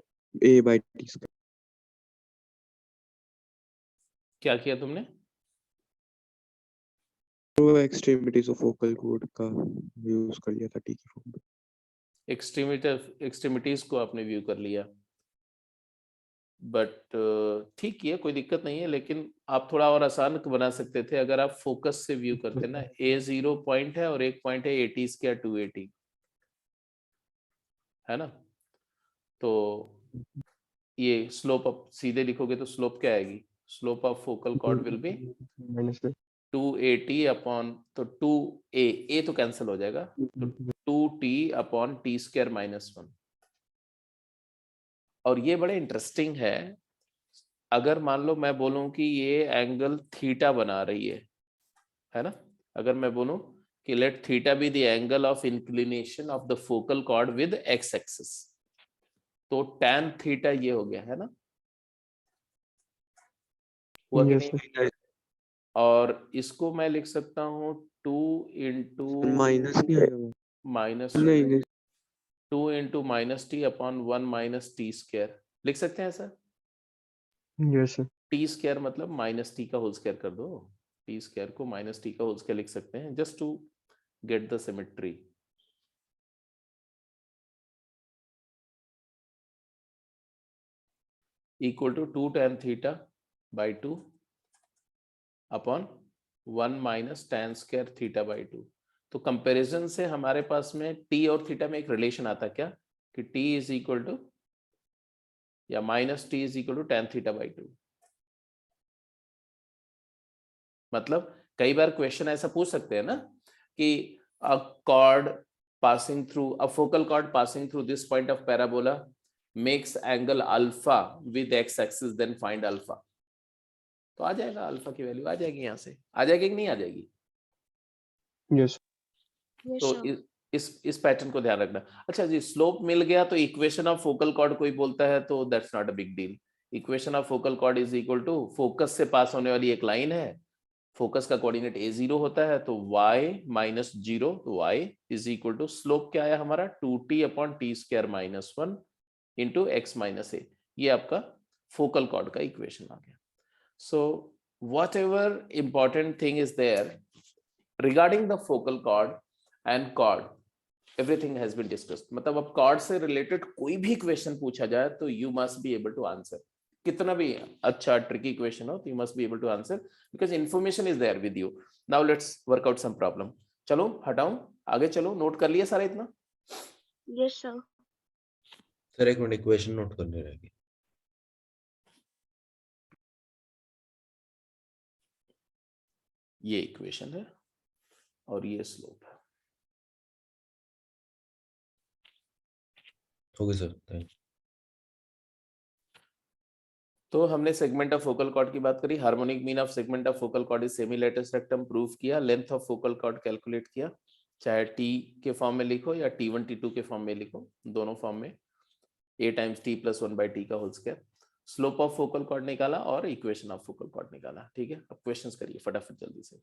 a/t²। क्या किया तुमने? तो एक्सट्रीमिटीज ऑफ फोकल कॉर्ड का यूज कर लिया था t की फॉर्म में। एक्सट्रीमिटीज को आपने व्यू कर लिया, बट ठीक है, कोई दिक्कत नहीं है, लेकिन आप थोड़ा और आसान बना सकते थे अगर आप फोकस से व्यू करते ना। a0 पॉइंट है और एक पॉइंट है at² 2at, है ना? तो ये स्लोप आप सीधे लिखोगे तो स्लोप क्या आएगी? Slope of focal cord will B -2at upon, तो 2a तो कैंसिल हो जाएगा, तो 2t अपॉन t² -1। और ये बड़े इंटरेस्टिंग है। अगर मान लो मैं बोलूं कि ये एंगल थीटा बना रही है ना, अगर मैं बोलूं कि let theta be the angle of inclination of the focal cord with x axis, तो tan थीटा ये हो गया है ना, हुआ कि Yes, नहीं? sir. और इसको मैं लिख सकता हूँ 2 इंटू माइनस नहीं आएगा वो? माइनस नहीं नहीं 2 into minus t upon 1 minus t square लिख सकते हैं sir. Yes sir. T square मतलब माइनस टी का होल स्क्वायर कर दो, टी स्क्वायर को माइनस टी का होल स्क्वायर लिख सकते हैं just to get the symmetry. Equal to 2 tan theta by 2 upon 1 minus tan square theta by 2। तो कंपैरिजन से हमारे पास में टी और थीटा में एक रिलेशन आता क्या कि टी इज इक्वल टू या minus t is equal to tan theta by 2। मतलब कई बार क्वेश्चन ऐसा पूछ सकते हैं ना कि अ cord passing through a focal cord passing through this point of parabola makes angle alpha with x axis, then find alpha। तो आ जाएगा अल्फा की वैल्यू आ जाएगी, यहां से आ जाएगी कि नहीं आ जाएगी? यस तो इस पैटर्न को ध्यान रखना। अच्छा जी, स्लोप मिल गया तो इक्वेशन ऑफ फोकल कॉर्ड कोई बोलता है तो that's not a big deal. Equation of focal chord is equal to focus से पास होने वाली एक लाइन है, फोकस का कोऑर्डिनेट a0 होता है तो y माइनस 0, तो y is equal to slope क्या आया हमारा 2t upon t square minus 1 into x minus a. ये आपका फोकल कॉर्ड का इक्वेशन आ गया। So whatever important thing is there regarding the focal chord and chord, everything has been discussed. मतलब अब कॉर्ड से रिलेटेड कोई भी क्वेश्चन पूछा जाए तो you must be able to answer. कितना भी अच्छा ट्रिकी क्वेश्चन हो तो you must be able to answer because information is there with you. Now let's work out some problem. चलो हटाऊं, आगे चलो, नोट कर लिया सारा इतना? Yes sir. सर एक मिनट इक्वेशन नोट करने रहेगी। ये इक्वेशन है और ये स्लोप है। Okay sir, thank. तो हमने सेगमेंट ऑफ फोकल कॉर्ड की बात करी, harmonic mean of segment of focal chord is semi latus rectum prove किया, length of focal chord calculate किया, चाहे टी के फॉर्म में लिखो या t1 t2 के फॉर्म में लिखो, दोनों फॉर्म में a times t plus 1/t का whole square. Slope of focal chord निकाला और इक्वेशन ऑफ फोकल कॉर्ड निकाला। ठीक है, अब क्वेश्चंस करिए फटाफट जल्दी से।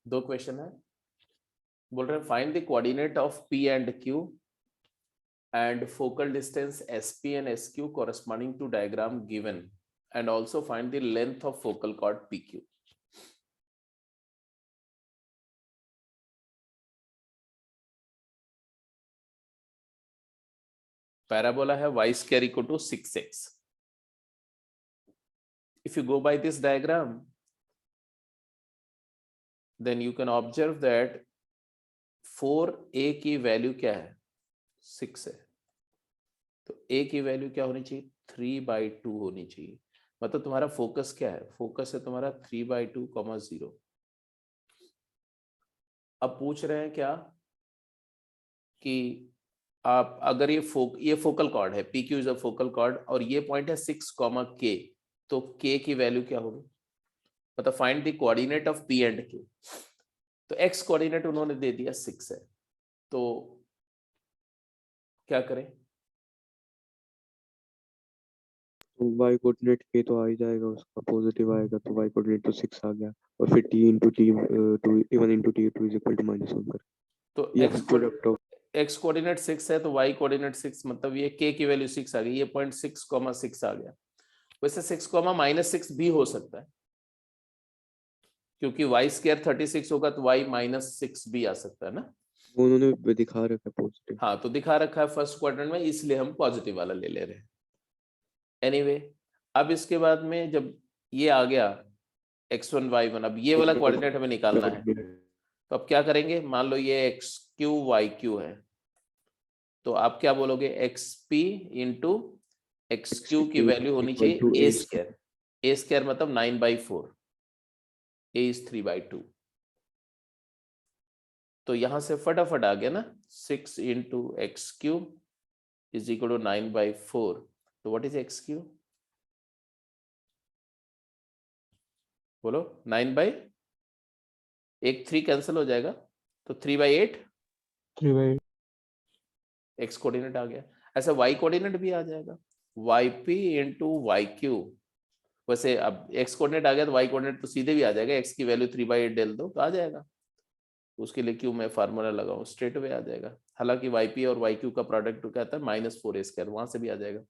दो क्वेश्चन है, बोल रहे हैं find the coordinate of p and q and focal distance SP and SQ corresponding to diagram given, and also find the length of focal chord PQ। Parabola है y square equal to 6x। If you go by this diagram, then you can observe that 4a की value क्या है? 6 है, तो a की value क्या होनी चाहिए? 3/2 होनी चाहिए। मतलब तुम्हारा फोकस क्या है? फोकस है तुम्हारा 3/2, 0। अब पूछ रहे हैं क्या कि आप अगर ये फोकल कॉर्ड है, PQ is a focal cord और ये पॉइंट है 6, K, तो K की वैल्यू क्या होगी? मतलब find the coordinate of P and Q। तो x कोऑर्डिनेट उन्होंने दे दिया 6 है, तो क्या करें? तो y कोऑर्डिनेट k तो आ ही जाएगा, उसका पॉजिटिव आएगा तो y कोऑर्डिनेट तो 6 आ गया, और फिर t into t 1 into t2 is equal to -1 कर। तो ये x product of x coordinate 6 है तो y कोऑर्डिनेट 6, मतलब ये k की वैल्यू 6 आ गई, ये पॉइंट 6, 6 आ गया। वैसे 6, -6 भी हो सकता है क्योंकि y स्क्वायर 36 होगा तो y -6 भी आ सकता है ना। वो उन्होंने दिखा रखा है पॉजिटिव। हाँ, तो दिखा रखा है फर्स्ट क्वाड्रेंट में, इसलिए हम पॉजिटिव वाला ले ले रहे हैं। एनीवे, अब इसके बाद में जब ये आ गया x1 y1, अब ये वाला कोऑर्डिनेट हमें निकालना है, तो अब क्या करेंगे? मान लो ये xq yq है, तो आप क्या बोलोगे? xp इंटू xq की वैल्यू होनी चाहिए a स्क्वायर। a स्क्वायर मतलब 9/4, a is 3/2। तो तो यहां से फटाफट आ गया ना, 6 into x cube is equal to 9/4। तो व्हाट इज एक्स क्यूब, बोलो 9 एक 3 कैंसिल हो जाएगा, तो 3/8 एक्स कोऑर्डिनेट आ गया। ऐसा वाई कोऑर्डिनेट भी आ जाएगा, yp इंटू वाई क्यूब। वैसे अब एक्स कोऑर्डिनेट आ गया तो वाई कोऑर्डिनेट तो सीधे भी आ जाएगा, एक्स की वैल्यू 3/8 डाल दो तो आ जाएगा। उसके लिए क्यों मैं फार्मूला लगाऊं, स्ट्रेट अवे आ जाएगा। हालांकि yp और yq का प्रोडक्ट कहता है -4a², वहां से भी आ जाएगा।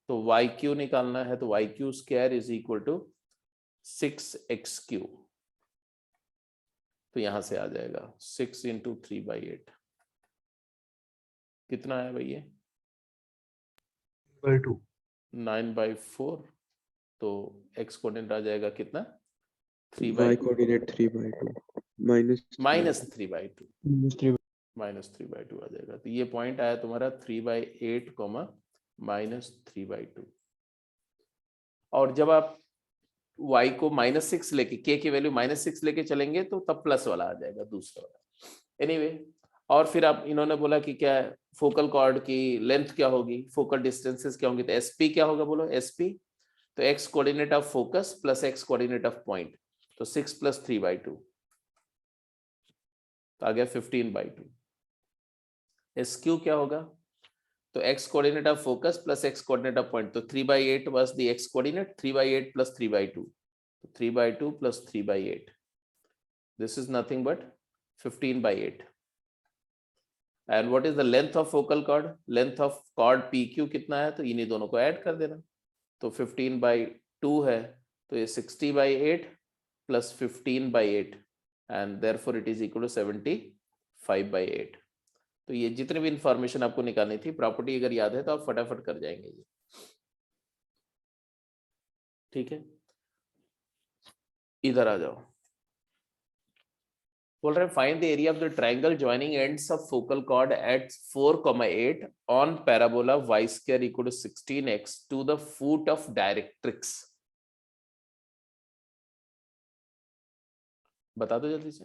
तो yq निकालना है तो yq² is equal to 6x3। तो यहां से आ जाएगा 6 इंटू 3/8, कितना है भाई ये 9/4। तो x कोऑर्डिनेट आ जाएगा कितना y 3/2 कोऑर्डिनेट 3/2 माइनस -3/2 आ जाएगा। तो ये पॉइंट आया तुम्हारा 3/8 -3/2। और जब आप y को -6 लेके, k की वैल्यू -6 लेके चलेंगे तो तब प्लस वाला आ जाएगा, दूसरा वाला। एनीवे और फिर आप इन्होंने बोला कि क्या फोकल कॉर्ड की लेंथ क्या होगी, फोकल डिस्टेंसेस क्या होंगी, तो एसपी क्या होगा बोलो, एसपी तो x coordinate of focus plus x coordinate of point, तो 6 + 3/2 तो आ गया 15/2। एस क्यू क्या होगा, तो x coordinate of focus plus x coordinate of point, तो 3/8 वाज द एक्स कोऑर्डिनेट, 3/8 + 3/2, तो 3/2 + 3/8, this is nothing but 15/8। and what is the length of focal chord, length of chord PQ कितना है, तो इन्हीं दोनों को ऐड कर देना। तो 15/2 है, तो ये 60/8 + 15/8 and therefore it is equal to 75/8। तो ये जितने भी इंफॉर्मेशन आपको निकालनी थी, प्रॉपर्टी अगर याद है तो आप फटाफट कर जाएंगे ये, ठीक है। इधर आ जाओ, बोल रहे हैं find the area of the triangle joining ends of focal chord at 4,8 on parabola y² = 16x to the foot of directrix. बता दो जल्दी से।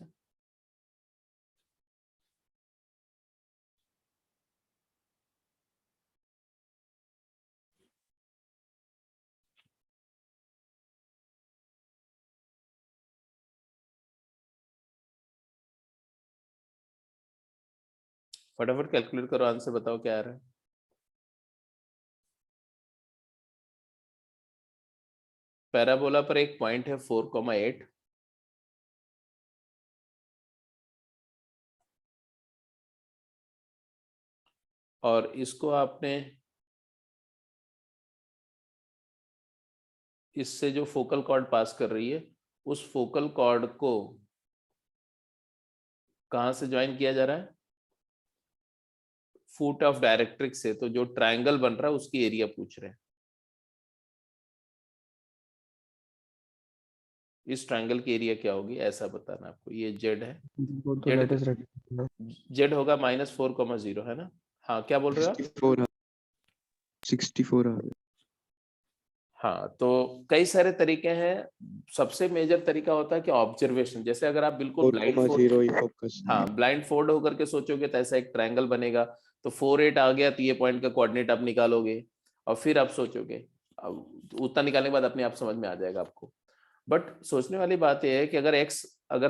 फटाफट कैलकुलेट करो, आंसर बताओ क्या आ रहा है। पैराबोला पर एक पॉइंट है 4,8, और इसको आपने इससे जो फोकल कॉर्ड पास कर रही है उस फोकल कॉर्ड को कहां से ज्वाइन किया जा रहा है, फुट ऑफ डायरेक्ट्रिक्स से। तो जो ट्रायंगल बन रहा है उसकी एरिया पूछ रहे हैं। इस ट्रायंगल की एरिया क्या होगी ऐसा बताना आपको। ये जेड है, जेड होगा -4,0 है ना। हाँ क्या बोल रहे हो आप, 64 आ गया। हाँ तो कई सारे तरीके हैं। सबसे मेजर तरीका होता है कि ऑब्जर्वेशन, जैसे अगर आप बिल्कुल ब्लाइंड 4,0 ही फोकस। हाँ ब्लाइंड फोल्ड होकर के सोचोगे तो ऐसा एक ट्रायंगल बनेगा। तो 4,8 आ गया तो ये पॉइंट का कोऑर्डिनेट आप निकालोगे और फिर आप सोचोगे, उतना निकालने के बाद अपने आप समझ में आ जाएगा आपको। बट सोचने वाली बात यह है कि अगर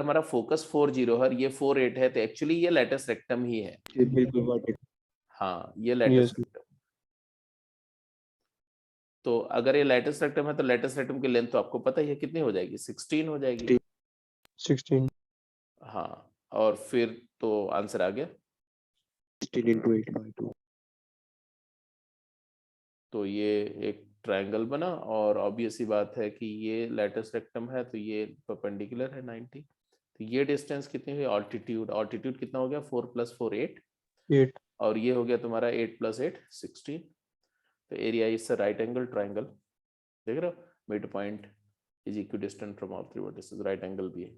हमारा फोकस 4,0 है, ये 4,8 है, तो एक्चुअली ये लेटस रेक्टम ही है। बिल्कुल हाँ ये लेटस रेक्टम। तो अगर ये लेटस रेक्टम है तो लेटस रेक्टम की लेंथ तो आपको पता ही है कितनी हो जाएगी, 16 हो जाएगी। 16 हाँ और फिर तो आंसर आ गया 16 × 8/2। तो ये एक ट्रायंगल बना, और ऑब्वियस ही बात है कि ये लेटस रेक्टम है तो ये परपेंडिकुलर है 90। तो ये डिस्टेंस कितनी हुई, ऑल्टीट्यूड, ऑल्टीट्यूड कितना हो गया 4 + 4 8, और ये हो गया तुम्हारा 8 + 8 16। तो area is right angle triangle, देख रहे हो, mid point is equidistant from all three vertices, right angle भी है।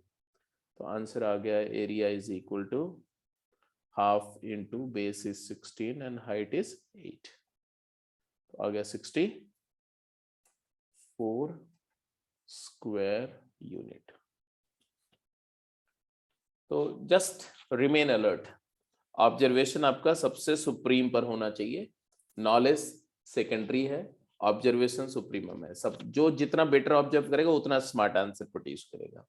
तो आंसर आ गया area is equal to half into base is 16 and height is 8, तो आ गया 64 स्क्वायर यूनिट। तो जस्ट रिमेन अलर्ट, ऑब्जर्वेशन आपका सबसे सुप्रीम पर होना चाहिए, नॉलेज सेकेंडरी है, ऑब्जर्वेशन सुप्रीमम है। सब जो जितना बेटर ऑब्जर्व करेगा उतना स्मार्ट आंसर प्रोड्यूस करेगा।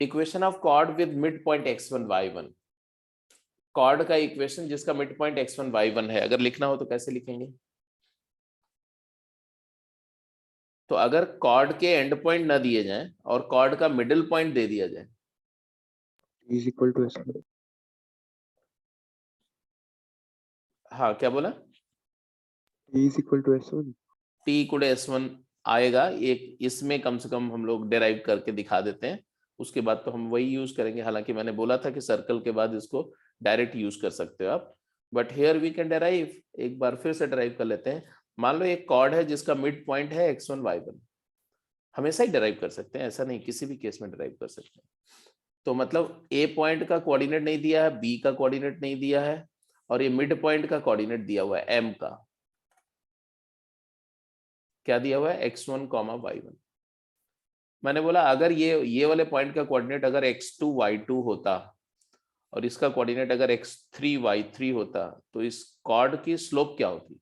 Equation of chord with mid point x1 y1, chord का इक्वेशन जिसका मिड पॉइंट x1 y1 है, अगर लिखना हो तो कैसे लिखेंगे? तो अगर कॉर्ड के एंड पॉइंट ना दिए जाएं और कॉर्ड का मिडिल पॉइंट दे दिया जाए, is equal to s1. हाँ क्या बोला? T is equal to s1. t equal s1 आएगा, एक इसमें कम से कम हम लोग डेराइव करके दिखा देते हैं, उसके बाद तो हम वही यूज करेंगे। हालांकि मैंने बोला था कि सर्कल के बाद इसको डायरेक्ट यूज कर सकते हो आप, but here we can derive. एक बार फिर से डेराइव कर लेते हैं। मान लो एक कॉर्ड है जिसका मिड पॉइंट है x1 y1, हमेशा ही डेराइव कर सकते हैं, ऐसा नहीं, किसी भी केस में डेराइव कर सकते हैं। तो मतलब ए पॉइंट का कोऑर्डिनेट नहीं दिया है, बी का कोऑर्डिनेट नहीं दिया है, और ये मिड पॉइंट का कोऑर्डिनेट दिया हुआ है एम का। क्या दिया हुआ है? x1, y1। मैंने बोला अगर ये वाले पॉइंट का कोऑर्डिनेट अगर x2 y2 होता और इसका कोऑर्डिनेट अगर x3 y3 होता तो इस कॉर्ड की स्लोप क्या होती?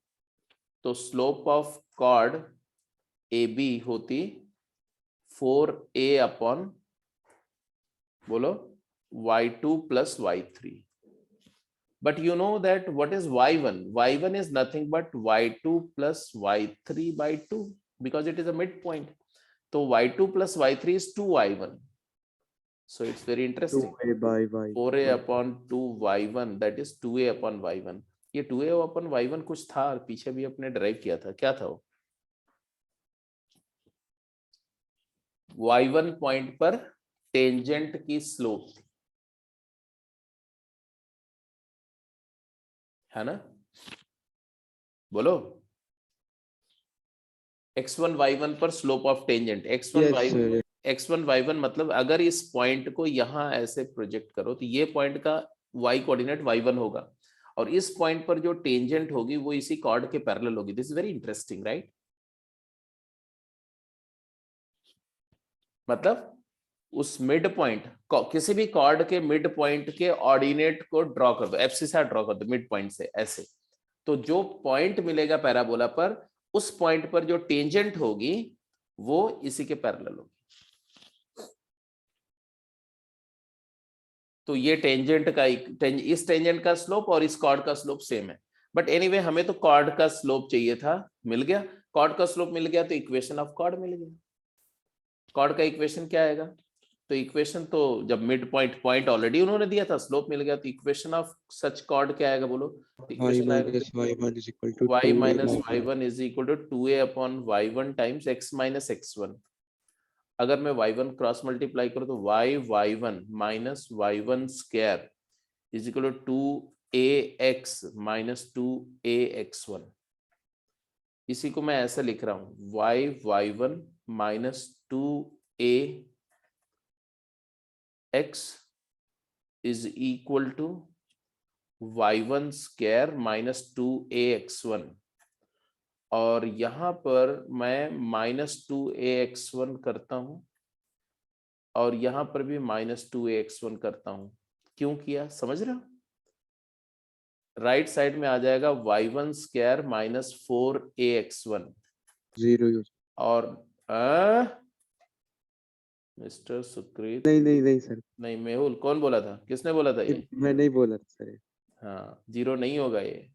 तो स्लोप ऑफ कॉर्ड AB होती 4a अपॉन, बोलो, y2 plus y3. But you know that what is y1? y1 is nothing but y2 plus y3 by 2 because it is a midpoint. So y2 plus y3 is 2y1. So it's very interesting. 2a by y. 4a upon 2y1, that is 2a upon y1. ये 2a upon y1 कुछ था और पीछे भी अपने drive किया था, क्या था वो? y1 पॉइंट पर टेंजेंट की स्लोप थी, है ना? बोलो, x1 y1 पर slope of tangent, x1 y1 मतलब अगर इस पॉइंट को यहां ऐसे प्रोजेक्ट करो तो ये पॉइंट का y कोऑर्डिनेट y1 होगा और इस पॉइंट पर जो टेंजेंट होगी वो इसी कॉर्ड के पैरेलल होगी। This is very interesting, right? मतलब उस मिड पॉइंट, किसी भी कॉर्ड के मिड पॉइंट के ऑर्डिनेट को ड्रॉ कर दो, एब्सिसा ड्रॉ कर दो मिड पॉइंट से ऐसे, तो जो पॉइंट मिलेगा पैराबोला पर, उस पॉइंट पर जो टेंजेंट होगी वो इसी के पैरेलल होगी। तो ये टेंजेंट का, इस टेंजेंट का स्लोप और इस कॉर्ड का स्लोप सेम है। बट एनीवे हमें तो कॉर्ड का स्लोप चाहिए था, मिल गया। कॉर्ड का स्लोप मिल गया तो इक्वेशन ऑफ कॉर्ड मिल गया। कॉर्ड का इक्वेशन क्या आएगा? तो इक्वेशन तो जब मिड पॉइंट ऑलरेडी उन्होंने दिया था, स्लोप मिल गया, तो इक्वेशन ऑफ सच कॉर्ड क्या आएगा? बोलो, इक्वेशन आएगा y-1 is equal to y 2a minus by y. y1 is equal to 2a upon y1 times x minus x1। अगर मैं y1 क्रॉस मल्टीप्लाई करूं तो y1 minus y1 square is equal to 2ax minus 2ax1। इसी को मैं ऐसा लिख रहा हूं, y1 minus 2ax is equal to y1 square minus 2ax1, और यहां पर मैं minus 2ax1 करता हूं और यहां पर भी minus 2ax1 करता हूं। क्यों किया, समझ रहे हो? राइट साइड में आ जाएगा y1 स्क्वायर minus 4ax1 0 और मिस्टर सुकृत, नहीं सर, नहीं मेहुल, कौन बोला था? किसने बोला था ये? मैं नहीं बोला सर। हाँ, जीरो नहीं होगा ये।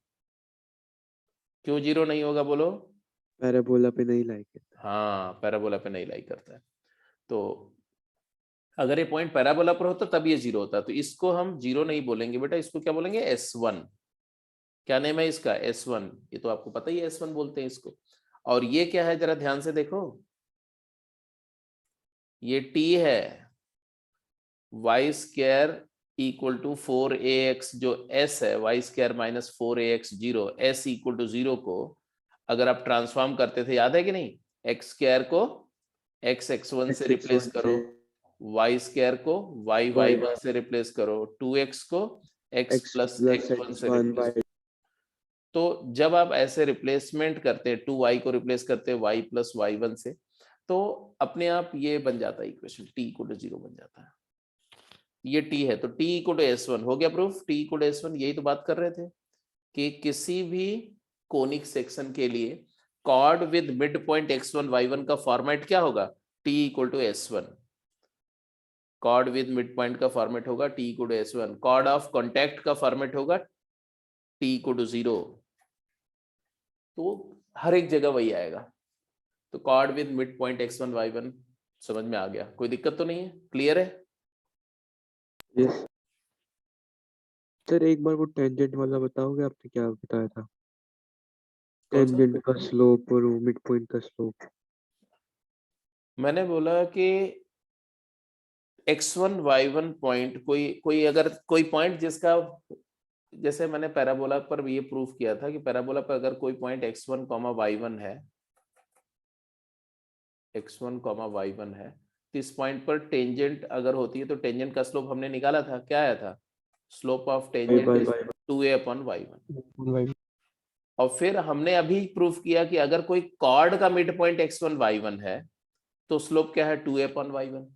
क्यों जीरो नहीं होगा बोलो? पैराबोला पे नहीं लाइक है। हाँ, पैराबोला पे नहीं लाइक करता है। तो अगर ये पॉइंट पैराबोला पर होता तब ये जीरो होता, तो इसको हम जीरो नहीं बोलेंगे बेटा, इसको क्या बोलेंगे? S1। क्या नेम है इसका? S1। ये तो आपको पता ही है, S1 बोलते हैं इसको। और ये क्या है, जरा ध्यान से देखो, ये T है, y square equal to 4ax, जो s है, y square minus 4ax 0, s equal to 0 को अगर आप ट्रांसफॉर्म करते थे, याद है कि नहीं? x स्क्वायर को x x1 से रिप्लेस करो, y स्क्वायर को y y1 से रिप्लेस करो, 2x को x प्लस x1 से रिप्लेस करो। तो जब आप ऐसे रिप्लेसमेंट करते हैं, 2y को रिप्लेस करते हैं y प्लस y1 से, तो अपने आप ये बन जाता है इक्वेशन, t इक्वल टू 0 बन जाता है। ये t है तो t इक्वल टू s1 हो गया proof. t equal to s1, यही तो बात कर रहे थे कि किसी भी कोनिक सेक्शन के लिए cord with mid point x1 y1 का फॉर्मेट क्या होगा, t equal to s1। Chord with mid point का फॉर्मेट होगा t equal to s1। Chord of contact का फॉर्मेट होगा t इक्वल टू 0। तो हर एक जगह वही आएगा। तो cord with mid point x1 y1 समझ में आ गया, कोई दिक्कत तो नहीं है, क्लियर है? यस सर, एक बार वो टेंजेंट वाला बताओगे, आपने क्या बताया था? कौन सा? टेंजेंट का स्लोप और वो मिड पॉइंट का स्लोप। मैंने बोला कि x1 y1 पॉइंट, कोई अगर कोई पॉइंट जिसका, जैसे मैंने पैराबोला पर ये प्रूफ किया था कि पैराबोला पर अगर कोई पॉइंट x1 y1 है, x1 y1 है, तो इस पॉइंट पर टेंजेंट अगर होती है तो टेंजेंट का स्लोप हमने निकाला था, क्या आया था? Slope of tangent is 2a/y1। और फिर हमने अभी प्रूफ किया कि अगर कोई कॉर्ड का मिड पॉइंट x1 y1 है तो स्लोप क्या है, 2a/y1।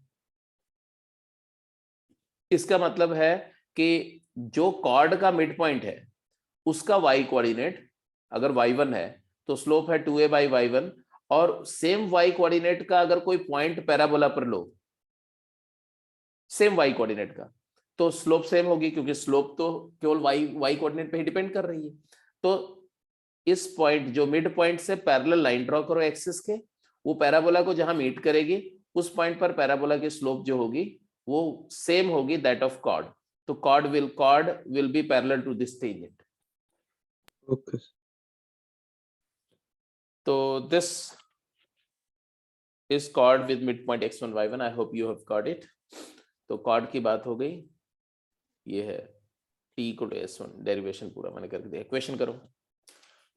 इसका मतलब है कि जो कॉर्ड का मिड पॉइंट है उसका y कोऑर्डिनेट अगर y1 है तो स्लोप है 2a/y1, और सेम y कोऑर्डिनेट का अगर कोई पॉइंट पैराबोला पर लो, सेम y कोऑर्डिनेट का, तो स्लोप सेम होगी, क्योंकि स्लोप तो केवल y कोऑर्डिनेट पे ही डिपेंड कर रही है। तो इस पॉइंट, जो मिड पॉइंट से पैरेलल लाइन ड्रॉ करो एक्सिस के, वो पैराबोला को जहां मीट करेगी उस पॉइंट पर पैराबोला की स्लोप जो होगी वो सेम होगी दैट ऑफ कॉर्ड। तो chord will be parallel to this tangent. Okay. तो this is chord with mid point x1 y1। I hope you have got it. तो कॉर्ड की बात हो गई, ये है t equal to s1, derivation पूरा मैंने करके दिया। इक्वेशन करो।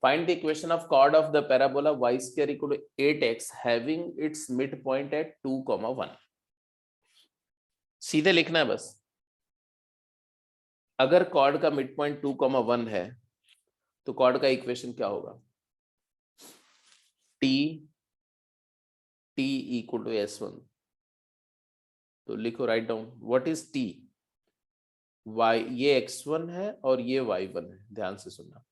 Find the equation of chord of the parabola y square equal to 8x having its midpoint at 2, 1। सीधे लिखना है बस। अगर कॉर्ड का मिड पॉइंट 2, 1 है तो कॉर्ड का इक्वेशन क्या होगा? t equal to s1। तो लिखो, write down what is t। y, ये x1 है और ये y1 है, ध्यान से सुनना।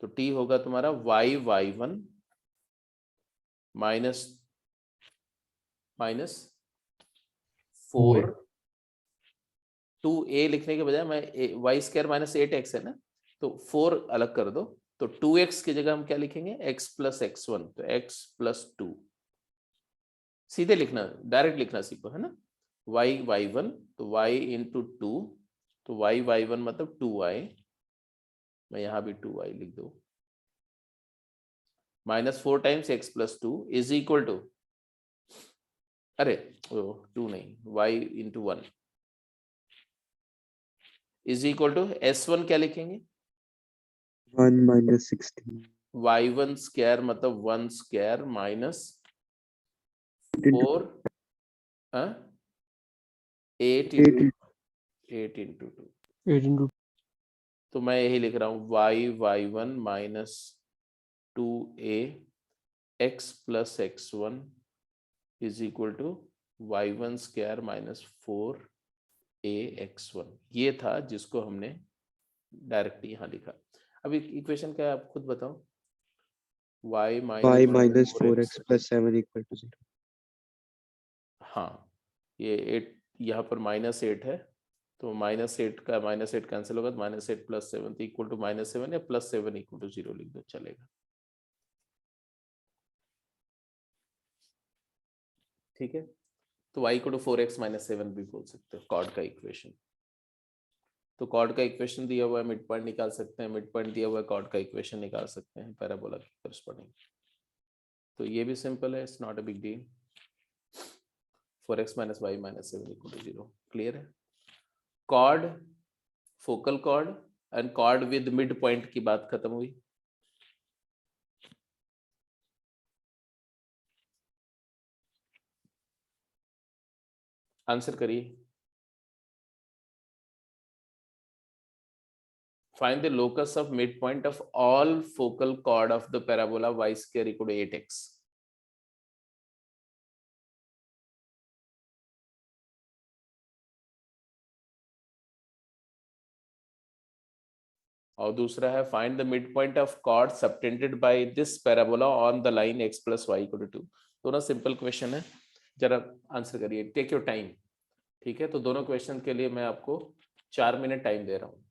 तो t होगा तुम्हारा y1 माइनस 4, 2a लिखने के बजाय मैं वाई स्क्वायर माइनस 8x है ना, तो 4 अलग कर दो, तो 2x की जगह हम क्या लिखेंगे, x प्लस x1, तो x प्लस 2। सीधे लिखना, डायरेक्ट लिखना सीखो, है ना। y1 तो y इंटू 2, तो y1 मतलब 2y, मैं यहां भी 2y लिख दो, minus 4 times x plus 2 is equal to, अरे 2 नहीं, y into 1 is equal to s1 क्या लिखेंगे, 1 minus 16 y1 स्क्वायर मतलब 1 स्क्वायर माइनस 4 8 इंटू 2। तो मैं यही लिख रहा हूं y1 minus 2a x plus x1 is equal to y1 square minus 4a x1। ये था जिसको हमने डायरेक्टली यहां लिखा। अब इक्वेशन क्या है आप खुद बताओ। y minus 4x plus 7 equal to 0। हाँ, ये 8 यहाँ पर -8 है, तो -8 का -8 कैंसिल होगा, तो -8 प्लस 7 इक्वल टू -7 या प्लस 7 इक्वल टू 0 लिख दो, चलेगा। ठीक है, तो y equal to 4x minus 7 भी बोल सकते हो कॉर्ड का इक्वेशन। तो कॉर्ड का इक्वेशन दिया हुआ है, मिड पॉइंट निकाल सकते हैं, मिड पॉइंट दिया हुआ है, कॉर्ड का इक्वेशन निकाल सकते हैं पैराबोला की करस्पॉन्डिंग। तो ये भी सिंपल है, it's not a big deal. 4x minus y minus 7 equal to 0, clear है। Chord, focal chord and chord with mid point की बात खत्म हुई। आंसर करिए। Find the locus of midpoint of all focal chord of the parabola y square equal to 8x। और दूसरा है find the mid point of chord subtended by this parabola on the line x + y = 2। दोनों simple question है, जरा answer करिए, take your time. ठीक है, तो दोनों क्वेश्चन के लिए मैं आपको 4 मिनट टाइम दे रहा हूँ,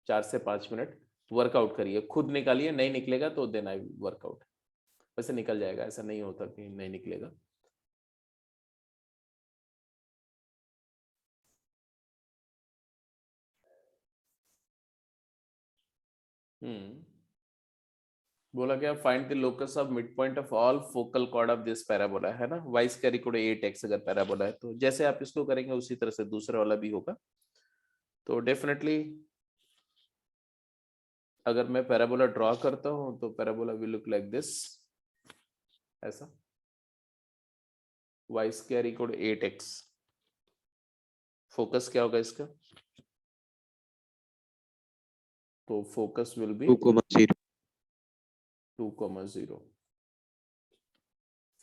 4 से 5 मिनट वर्कआउट करिए, खुद निकालिए, नहीं निकलेगा तो देन आई वर्कआउट। वैसे निकल जाएगा, ऐसा नहीं होता कि नहीं निकलेगा। बोला क्या, find the locus of mid point of all focal cord of this parabola, है ना, y = 8x अगर पैराबोला है तो जैसे आप इसको करेंगे उसी तरह से दूसरा वाला भी होगा। तो डेफिनेटली अगर मैं पैराबोला ड्रॉ करता हूं तो parabola will look like this, ऐसा y = 8x। फोकस क्या होगा इसका, तो focus will be 2,0 2,0।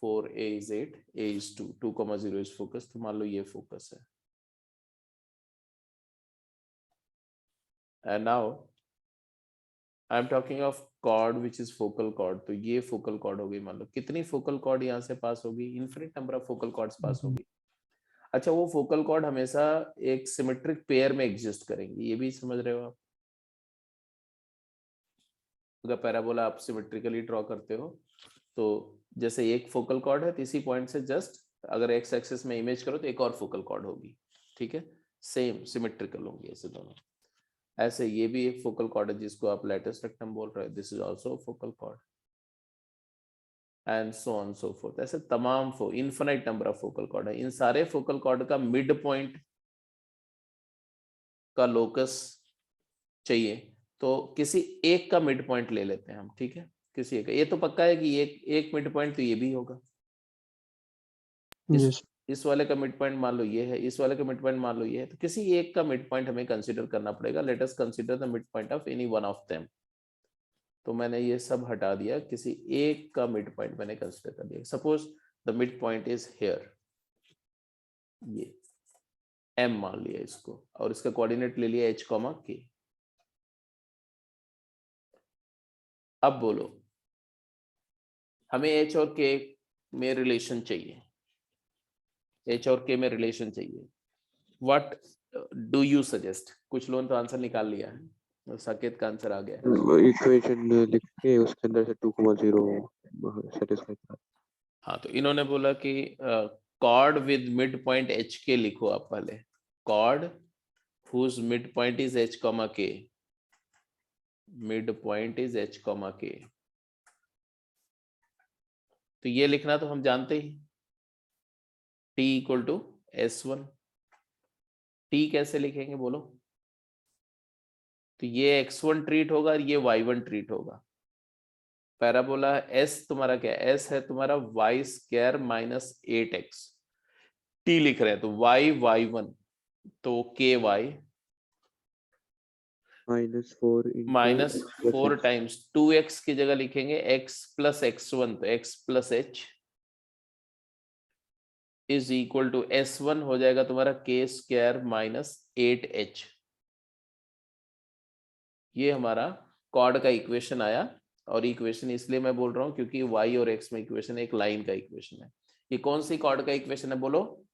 4a is 8, a is 2, 2,0 is focus। तो मान लो ये फोकस है। And now I am talking of chord which is focal chord। तो ये focal chord होगी, मान लो कितनी focal chord यहाँ से पास होगी, infinite number of focal chords पास होगी। अच्छा, वो focal chord हमेशा एक सिमेट्रिक पेयर में एग्जिस्ट करेंगी, ये भी समझ रहे हो आप। अगर पैराबोला आप सिमेट्रिकली ड्रॉ करते हो तो जैसे एक फोकल कॉर्ड है तो इसी पॉइंट से जस्ट अगर एक्स एक्सिस में इमेज करो तो एक और फोकल कॉर्ड होगी। ठीक है, सेम सिमेट्रिकल होंगे ऐसे दोनों। ऐसे ये भी एक फोकल कॉर्ड है जिसको आप लैटिस रेक्टम बोल रहे हैं, this is also focal chord, and so on so fourth. ऐसे तमाम infinite number of focal cord है। इन सारे फोकल कॉर्ड का मिड पॉइंट का लोकस चाहिए तो किसी एक का मिड पॉइंट ले लेते हैं हम। ठीक है, किसी एक, ये तो पक्का है कि एक मिड पॉइंट तो ये भी होगा। इस वाले का मिड पॉइंट मान लो ये है, इस वाले का मिड पॉइंट मान लो ये है, तो किसी एक का मिड पॉइंट हमें कंसीडर करना पड़ेगा। Let us consider the mid point of any one of them. तो मैंने ये सब हटा दिया, किसी एक का मिड पॉइंट मैंने कंसीडर कर लिया। Suppose the mid point is here, ये m मान लिया इसको, और इसका कोऑर्डिनेट ले लिया h, k। अब बोलो हमें h और k में रिलेशन चाहिए, h और k में रिलेशन चाहिए। What do you suggest? कुछ लोगों ने तो आंसर निकाल लिया है, तो साकेत का आंसर आ गया है। इक्वेशन लिख के उसके अंदर से 2,0 सेटिस्फाई करा। हाँ, तो इन्होंने बोला कि chord with mid point h के लिखो आप पहले, chord whose mid point is h, k, mid point is h, k। तो ये लिखना तो हम जानते ही, t = S1। t कैसे लिखेंगे बोलो? तो ये x1 ट्रीट होगा और ये y1 ट्रीट होगा। पैराबोला s तुम्हारा क्या है? s है तुम्हारा y² - 8x। t लिख रहे हैं तो y1, तो ky -4 टाइम्स 2x की जगह लिखेंगे x + x1, तो x + h is equal to S1 हो जाएगा तुम्हारा k² - 8h। ये हमारा कॉर्ड का इक्वेशन आया, और इक्वेशन इसलिए मैं बोल रहा हूं क्योंकि y और x में इक्वेशन एक लाइन का इक्वेशन है। ये कौन सी कॉर्ड का इक्वेशन है बोलो?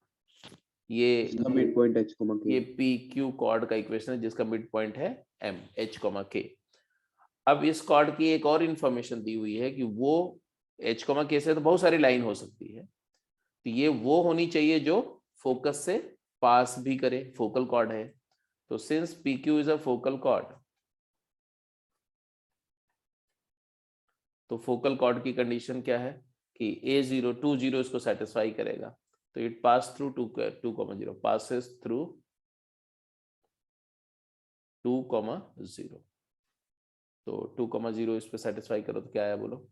ये मिड पॉइंट h, k। ये PQ कॉर्ड का इक्वेशन है जिसका मिड पॉइंट है m, h, k। अब इस कॉर्ड की एक और इंफॉर्मेशन दी हुई है कि वो h, k से तो बहुत सारी लाइन हो सकती है, तो ये वो होनी चाहिए जो फोकस से पास भी करे, फोकल कॉर्ड है। तो since PQ is a focal chord, तो फोकल कॉर्ड की कंडीशन क्या है कि A0 20 इसको सेटिस्फाई करेगा। तो it pass through 2,0, passes through 2,0। तो 2,0 इस पे सेटिस्फाई करो तो क्या आया बोलो?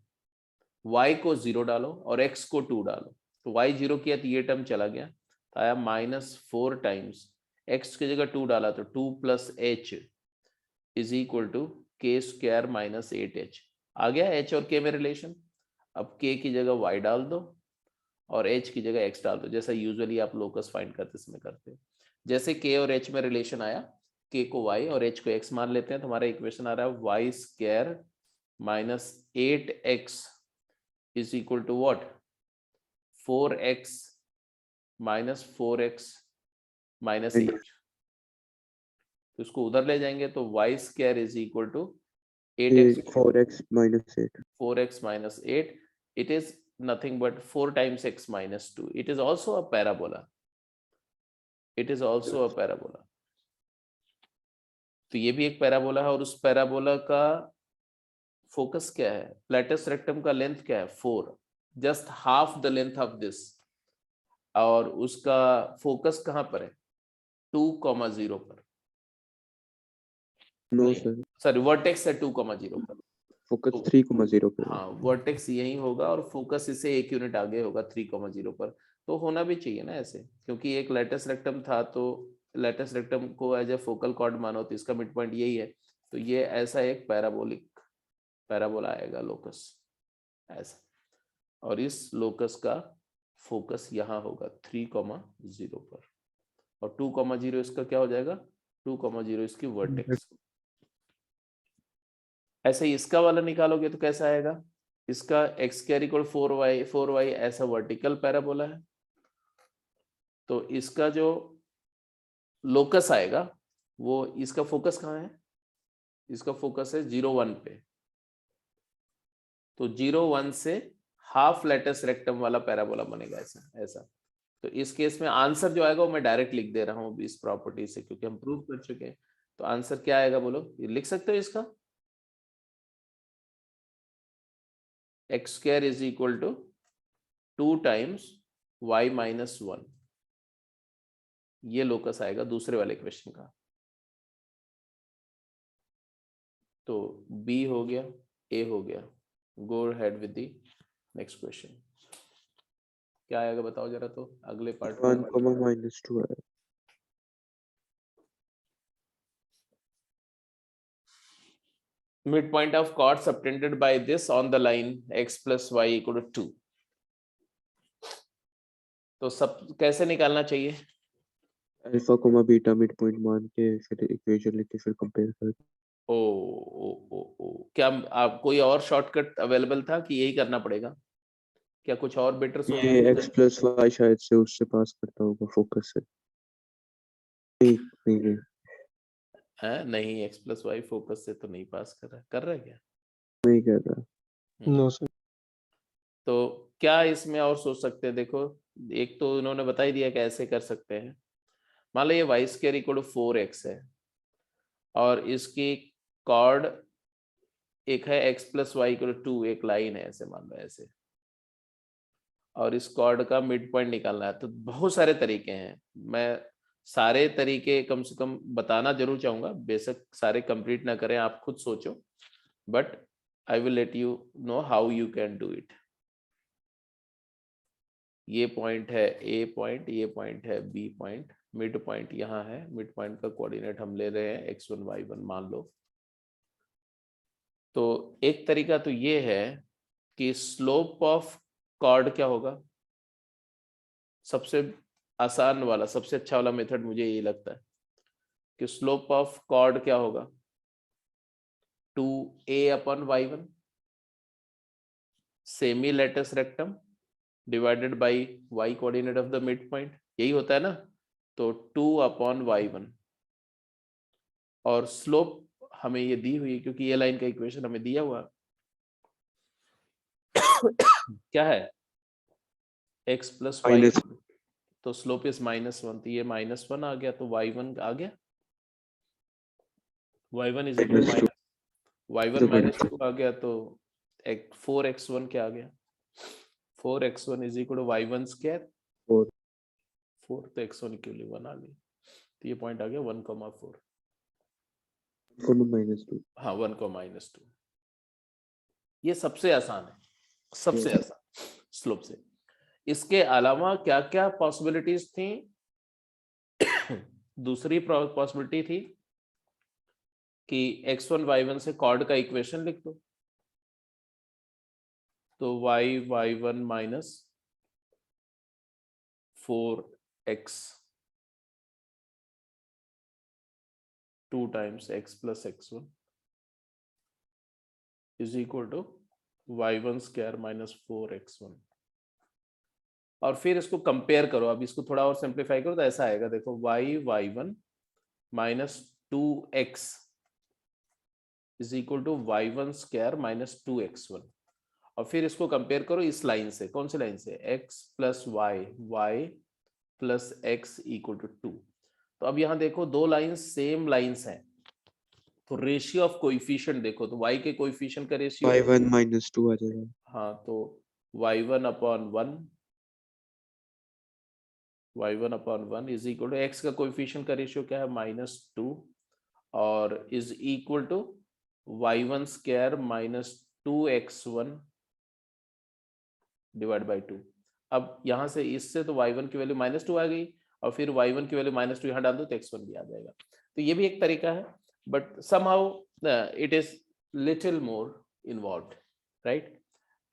y को 0 डालो और x को 2 डालो, तो y 0 किया तो ये टर्म चला गया, तो आया -4 टाइम्स x की जगह 2 डाला तो 2 + h is equal to k² - 8h। आ गया h और k में रिलेशन। अब k की जगह y डाल दो और h की जगह x डाल दो, जैसा यूजुअली आप लोकस फाइंड करते समय करते हो। जैसे k और h में रिलेशन आया, k को y और h को x मान लेते हैं तो हमारा इक्वेशन आ रहा है y square minus 8x is equal to what 4x minus 4x minus 8। तो इसको उधर ले जाएंगे तो y square is equal to 8x 4x minus 8. 4x minus 8. It is nothing but 4 times x minus 2. It is also a parabola. It is also a parabola. तो ये भी एक पैराबोला है और उस पैराबोला का फोकस क्या है? फ्लैटेस्ट रेक्टम का लेंथ क्या है? 4, just half the length of this. और उसका फोकस कहां पर है? 2,0 पर। No sir. सॉरी, वर्टेक्स है 2,0 पर। Focus 3,0 पे. हाँ, वर्टेक्स यही होगा और फोकस इससे 1 यूनिट आगे होगा 3,0 पर। तो होना भी चाहिए ना ऐसे, क्योंकि एक लेटेस्ट रेक्टम था तो लेटेस्ट रेक्टम को एज ए फोकल कॉर्ड मानो तो इसका मिड पॉइंट यही है। तो ये ऐसा एक पैराबोला आएगा लोकस ऐसा, और इस लोकस का फोकस यहाँ होगा 3,0 पर और 2,0 इसका क्या हो जाएगा? 2,0 इसकी वर्टेक्स। ऐसे ही इसका वाला निकालोगे तो कैसा आएगा? इसका x स्क्वायर इक्वल 4y ऐसा वर्टिकल पैराबोला है। तो इसका जो लोकस आएगा वो, इसका फोकस कहाँ है? इसका फोकस है 0,1 पे। तो 0,1 से हाफ लेटेस्ट रेक्टम वाला पैराबोला बनेगा ऐसा। तो इस केस में आंसर जो आएगा वो मैं डायरेक्ट लिख दे रहा हूँ इस प्रॉपर्टी से, क्योंकि हम प्रूव कर चुके हैं। तो आंसर क्या आएगा बोलो? ये लिख सकते हो इसका x square is equal to 2 times y minus 1। ये लोकस आएगा दूसरे वाले क्वेश्चन का। तो B हो गया, A हो गया। Go ahead with the next question. क्या आएगा बताओ जरा, तो अगले पार्ट 1,-2 है. midpoint of chord subtended by this on the line x plus y equal to 2। तो सब कैसे निकालना चाहिए? Alpha comma beta mid point मान के फिर इक्वेशन लेके फिर कंपेयर कर. ओ क्या आप कोई और शॉर्टकट अवेलेबल था कि यही करना पड़ेगा? क्या कुछ और बेटर ये x plus y शायद से उससे पास करता होगा फोकस से. नहीं है नहीं, x प्लस वाई फोकस से तो नहीं पास कर रहा है क्या? नहीं कर रहा. No sir. तो क्या इसमें और सोच सकते हैं? देखो, एक तो इन्होंने बता ही दिया कि ऐसे कर सकते हैं। मान लो ये Y square equal to 4x है और इसकी कॉर्ड एक है x plus y equal to 2, एक लाइन है ऐसे, मान लो ऐसे, और इस कॉर्ड का मिड पॉइंट निकालना है। तो बहुत सारे तरीके हैं, मैं सारे तरीके कम से कम बताना जरूर चाहूंगा। बेशक सारे कंप्लीट ना करें, आप खुद सोचो, but I will let you know how you can do it. ये पॉइंट है A पॉइंट, ये पॉइंट है B पॉइंट, मिड पॉइंट यहाँ है। मिड पॉइंट का कोऑर्डिनेट हम ले रहे हैं x1 y1 मान लो। तो एक तरीका तो ये है कि स्लोप ऑफ कॉर्ड क्या होगा? सबसे आसान वाला, सबसे अच्छा वाला मेथड मुझे ये लगता है कि स्लोप ऑफ कॉर्ड क्या होगा? 2a/y1 semi latus rectum divided by y coordinate of the mid point, यही होता है ना। तो 2/y1 और स्लोप हमें ये दी हुई है क्योंकि ये लाइन का इक्वेशन हमें दिया हुआ क्या है? x प्लस वाई, तो स्लोप इज -1, तो ये -1 आ गया, तो y1 आ गया। y1 is equal to y1 -2 आ गया, तो 4x1 क्या आ गया? 4x1 is equal to y1 square 4, तो x1 इक्वल 1 आ गया। तो ये पॉइंट आ गया 1,4। हाँ, 1,-2। ये सबसे आसान है, सबसे आसान स्लोप से। इसके अलावा क्या क्या पॉसिबिलिटीज थी? दूसरी पॉसिबिलिटी थी कि x1 y1 से कॉर्ड का इक्वेशन लिख दो। तो y1 minus 4x 2 times x plus x1 is equal to y1 square minus 4x1। और फिर इसको कंपेयर करो, अब इसको थोड़ा और सिंप्लीफाई करो तो ऐसा आएगा, देखो y1 minus 2x is equal to y1 square minus 2x1। और फिर इसको कंपेयर करो इस लाइन से, कौन सी लाइन से, x plus y plus x equal to 2। तो अब यहाँ देखो दो लाइंस सेम लाइंस हैं, तो रेशियो ऑफ कोएफिशिएंट देखो, तो y के कोएफिशिएंट का रेशियो y1 minus 2 आ जाएगा। हाँ, तो y1 upon 1 is equal to x का कोएफिशिएंट का रेशियो क्या है, -2, और is equal to y1 square minus 2x1 divide by 2। अब यहाँ से इससे तो y1 की वैल्यू -2 आ गई, और फिर y1 की वैल्यू -2 यहाँ डाल दो तो x1 भी आ जाएगा। तो ये भी एक तरीका है, but somehow it is little more involved, right.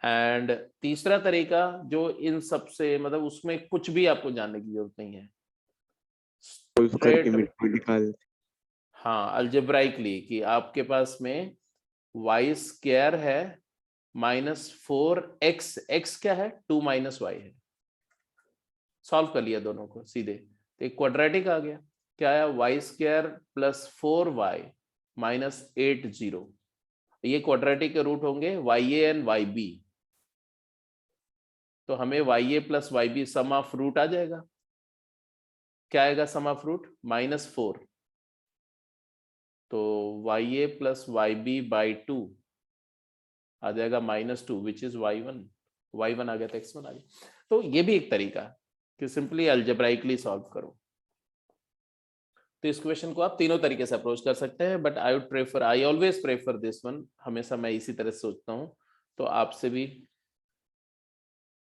And तीसरा तरीका जो इन सबसे, मतलब उसमें कुछ भी आपको जानने की जरूरत नहीं है, सॉल्व करके मिड पॉइंट निकाल। हाँ, अलजेब्राइकली, कि आपके पास में y स्क्वायर है -4x, x क्या है, 2 - y है, सॉल्व कर लिया दोनों को सीधे, तो एक क्वाड्रेटिक आ गया, क्या आया, y square plus 4y minus 80। ये क्वाड्रेटिक के रूट होंगे ya एंड yb, तो हमें ya plus yb sum of root आ जाएगा, क्या आएगा सम ऑफ रूट, -4, तो ya प्लस yb बाई 2 आ जाएगा -2 विच इज y1 आ गया तो x1 आ गया। तो ये भी एक तरीका है कि सिंपली अलजेब्राइकली सॉल्व करो। तो इस क्वेश्चन को आप तीनों तरीके से अप्रोच कर सकते हैं, but I always prefer this one, हमेशा मैं इसी तरह से सोचता हूँ, तो आपसे भी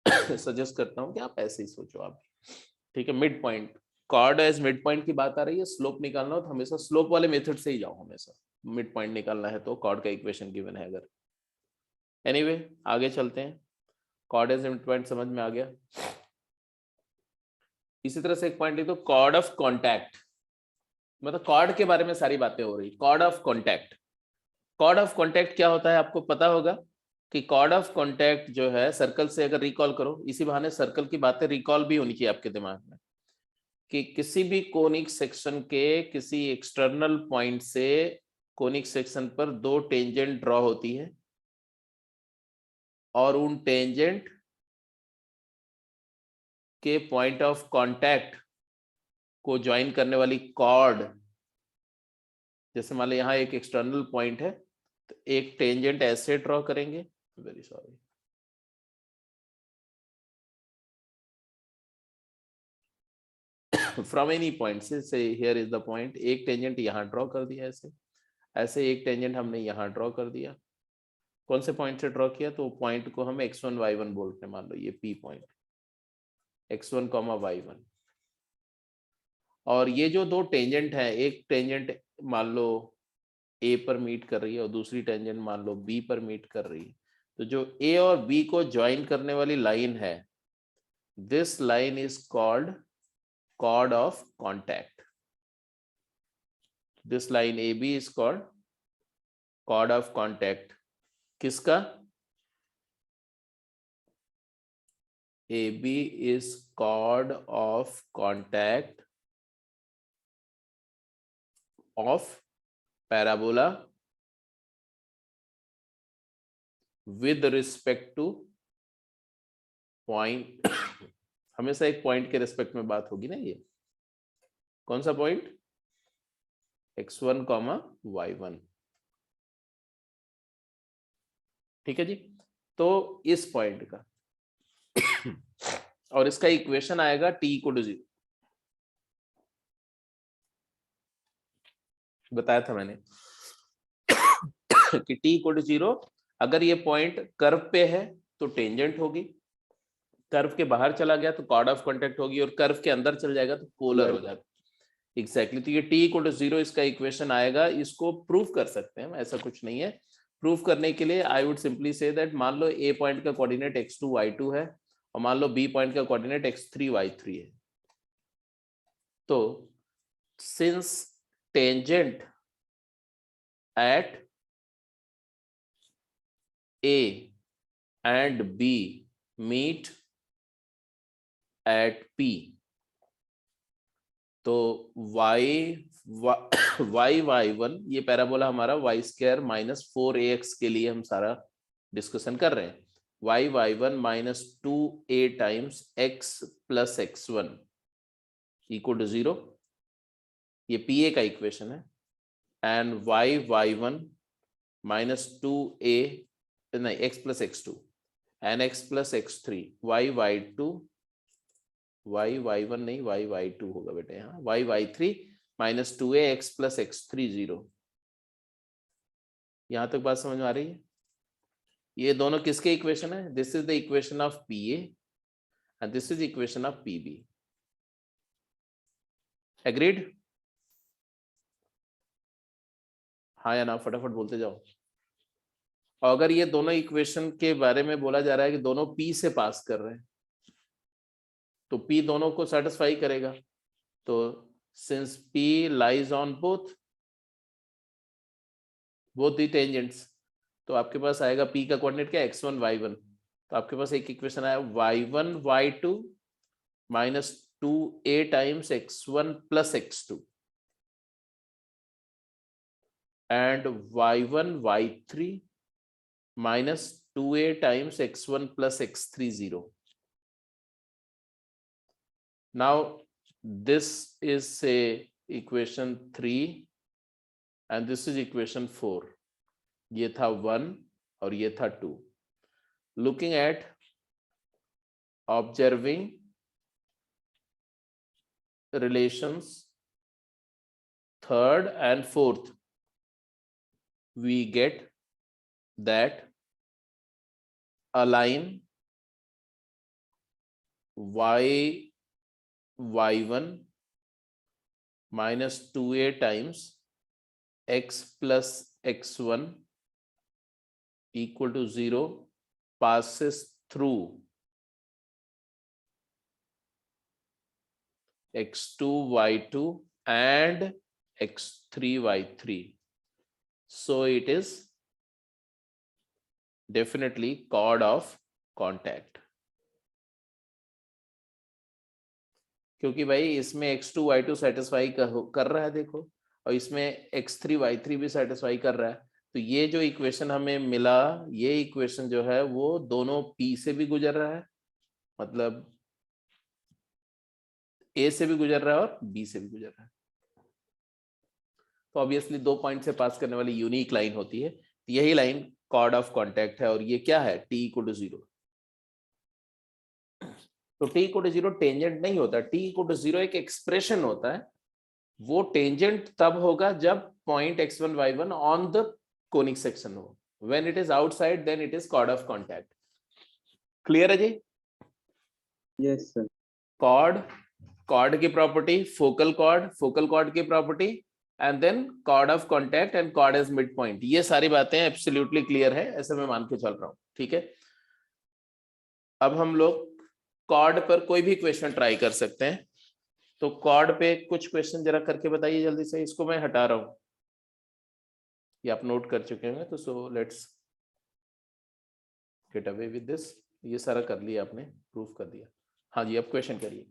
सजेस्ट करता हूँ कि आप ऐसे ही सोचो आप, ठीक है। Mid point, chord as mid point की बात आ रही है, स्लोप निकालना हो तो हमेशा स्लोप वाले मेथड से ही जाओ, हमेशा मिड पॉइंट निकालना है तो कॉर्ड का इक्वेशन गिवन है अगर। एनीवे आगे चलते हैं, कॉर्ड एज मिड पॉइंट समझ में आ गया। इसी तरह से एक पॉइंट लिख दो, कॉर्ड ऑफ कॉन्टैक्ट, मतलब कॉर्ड के बारे में सारी बातें हो रही, chord of contact. Chord of contact क्या होता है आपको पता होगा कि कॉर्ड ऑफ कॉन्टैक्ट जो है, सर्कल से अगर रिकॉल करो, इसी बहाने सर्कल की बातें रिकॉल भी होनी चाहिए आपके दिमाग में, कि किसी भी कोनिक सेक्शन के किसी एक्सटर्नल पॉइंट से कोनिक सेक्शन पर दो टेंजेंट ड्रॉ होती है, और उन टेंजेंट के पॉइंट ऑफ कांटेक्ट को ज्वाइन करने वाली कॉर्ड, जैसे मान लो यहाँ एक एक्सटर्नल पॉइंट है, तो एक टेंजेंट ऐसे ड्रॉ करेंगे, very sorry, from any point से हियर इज द पॉइंट, एक टेंजेंट यहाँ ड्रॉ कर दिया ऐसे, ऐसे एक टेंजेंट हमने यहाँ ड्रॉ कर दिया, कौन से पॉइंट से ड्रॉ किया, तो पॉइंट को हम x1 y1 बोलते हैं, मान लो ये p पॉइंट x1, y1। और ये जो दो टेंजेंट है, एक टेंजेंट मान लो a पर मीट कर रही है और दूसरी टेंजेंट मान लो b पर मीट कर रही है, तो जो a और b को ज्वाइन करने वाली लाइन है, this line is called chord of contact. This line AB is called chord of contact, किसका, AB is chord of contact of parabola with respect to point हमेशा एक पॉइंट के respect में बात होगी ना, ये कौन सा पॉइंट, x1, y1, ठीक है जी। तो इस पॉइंट का और इसका इक्वेशन आएगा t = 0, बताया था मैंने कि t = 0, अगर ये पॉइंट कर्व पे है तो टेंजेंट होगी, कर्व के बाहर चला गया तो कॉर्ड ऑफ कॉन्टैक्ट होगी, और कर्व के अंदर चल जाएगा तो पोलर हो जाएगा। एग्जैक्टली, तो ये t = 0 इसका इक्वेशन आएगा। इसको प्रूव कर सकते हैं, ऐसा कुछ नहीं है। प्रूव करने के लिए I would simply say that, मान लो a पॉइंट का कोऑर्डिनेट x2 y2 है, और मान लो b पॉइंट का कोऑर्डिनेट x3 y3 है, तो since tangent at A and B meet at P, तो y1 ये पैराबोला हमारा y स्क्वायर माइनस 4ax के लिए हम सारा डिस्कशन कर रहे हैं। y1 minus 2a times x plus x1 equal to 0, ये pa का इक्वेशन है। एंड y1 माइनस 2a नहीं x plus x2 and x plus x3 y1 नहीं y2 होगा बेटे, यहाँ y3 minus 2a x plus x3 0। यहां तक बात समझ में आ रही है? ये दोनों किसके इक्वेशन है? This is the equation of PA and this is equation of PB। Agreed? हाँ या ना, फटाफट बोलते जाओ। और अगर ये दोनों इक्वेशन के बारे में बोला जा रहा है कि दोनों P से पास कर रहे हैं, तो P दोनों को सेटिस्फाई करेगा। तो since P lies on both the tangents, तो आपके पास आएगा P का कोऑर्डिनेट क्या है? x1 y1। तो आपके पास एक इक्वेशन आया y1 y2 minus 2a times x1 plus x2 and y1 y3 minus 2a times x1 plus x3 0। Now this is say equation 3 and this is equation 4. ये था 1 और ये था 2. Looking at observing relations third and fourth, we get that align y1 minus 2a times x plus x1 equal to 0 passes through x2 y2 and x3 y3. So it is definitely chord of contact, क्योंकि भाई इसमें x2 y2 satisfy कर रहा है देखो, और इसमें x3 y3 भी सेटिस्फाई कर रहा है। तो ये जो इक्वेशन हमें मिला, ये इक्वेशन जो है वो दोनों P से भी गुजर रहा है, मतलब A से भी गुजर रहा है और B से भी गुजर रहा है। तो ऑब्वियसली 2 पॉइंट से पास करने वाली यूनिक लाइन होती है, यही लाइन कॉर्ड ऑफ कॉन्टैक्ट है। और ये क्या है? T equal to 0। तो T इक्वल टू 0 टेंजेंट नहीं होता, T इक्वल टू 0 एक एक्सप्रेशन होता है। वो टेंजेंट तब होगा जब point x1 y1 on the conic section हो। When it is outside then it is chord of contact. Clear है जी? Yes sir. कॉर्ड की प्रॉपर्टी, फोकल कॉर्ड की property, and then chord of contact and chord as mid point. ये सारी बातें absolutely clear है, ऐसे मैं मान के चल रहा हूं, ठीक है। अब हम लोग कॉर्ड पर कोई भी क्वेश्चन ट्राई कर सकते हैं। तो कॉर्ड पे कुछ क्वेश्चन जरा करके बताइए जल्दी से। इसको मैं हटा रहा हूं, ये आप नोट कर चुके हैं, तो so let's get away with this. ये सारा कर लिया आपने, प्रूफ कर दिया। हाँ जी, अब क्वेश्चन करिए।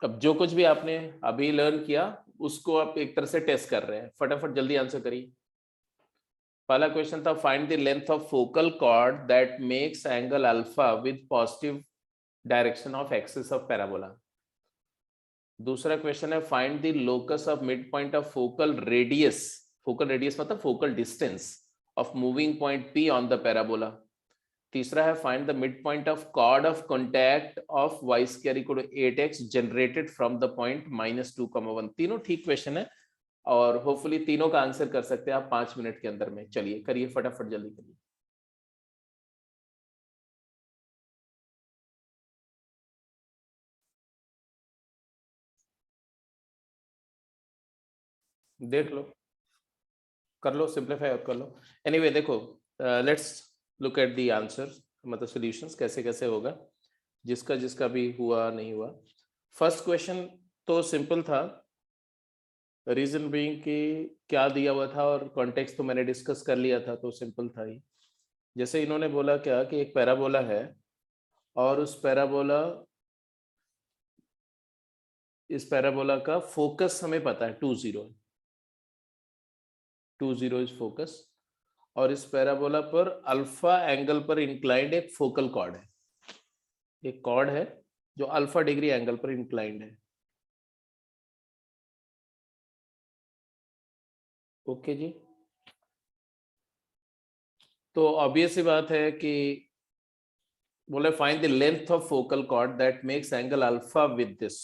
अब जो कुछ भी आपने अभी लर्न किया उसको आप एक तरह से टेस्ट कर रहे हैं। फटाफट जल्दी आंसर करिए। पहला क्वेश्चन था find the length of focal chord that makes angle alpha with positive direction of axis of parabola. दूसरा क्वेश्चन है find the locus of mid point of focal radius मतलब focal distance of moving point P on the parabola. तीसरा है find the mid point of chord of contact of y square equal to 8x generated from the point -2, 1। तीनों ठीक question है और hopefully तीनों का answer कर सकते हैं आप 5 मिनट के अंदर में। चलिए करिए फटाफट, जल्दी करिए। देख लो, कर लो, सिंपलीफाई कर लो। एनीवे देखो, let's look at the answers, मतलब सॉल्यूशंस कैसे कैसे होगा। जिसका जिसका भी हुआ नहीं हुआ। फर्स्ट क्वेश्चन तो सिंपल था, रीजन बीइंग कि क्या दिया हुआ था और कॉन्टेक्स्ट तो मैंने डिस्कस कर लिया था, तो सिंपल था ही। जैसे इन्होंने बोला क्या कि एक पैराबोला है और इस पैराबोला का फोकस हमें पता है 2 0 इज फोकस, और इस पैराबोला पर अल्फा एंगल पर इंक्लाइंड एक फोकल कॉर्ड है, एक कॉर्ड है जो अल्फा डिग्री एंगल पर इंक्लाइंड है। ओके जी, तो ऑब्वियस सी बात है कि बोले find the length of focal chord that makes angle alpha with this.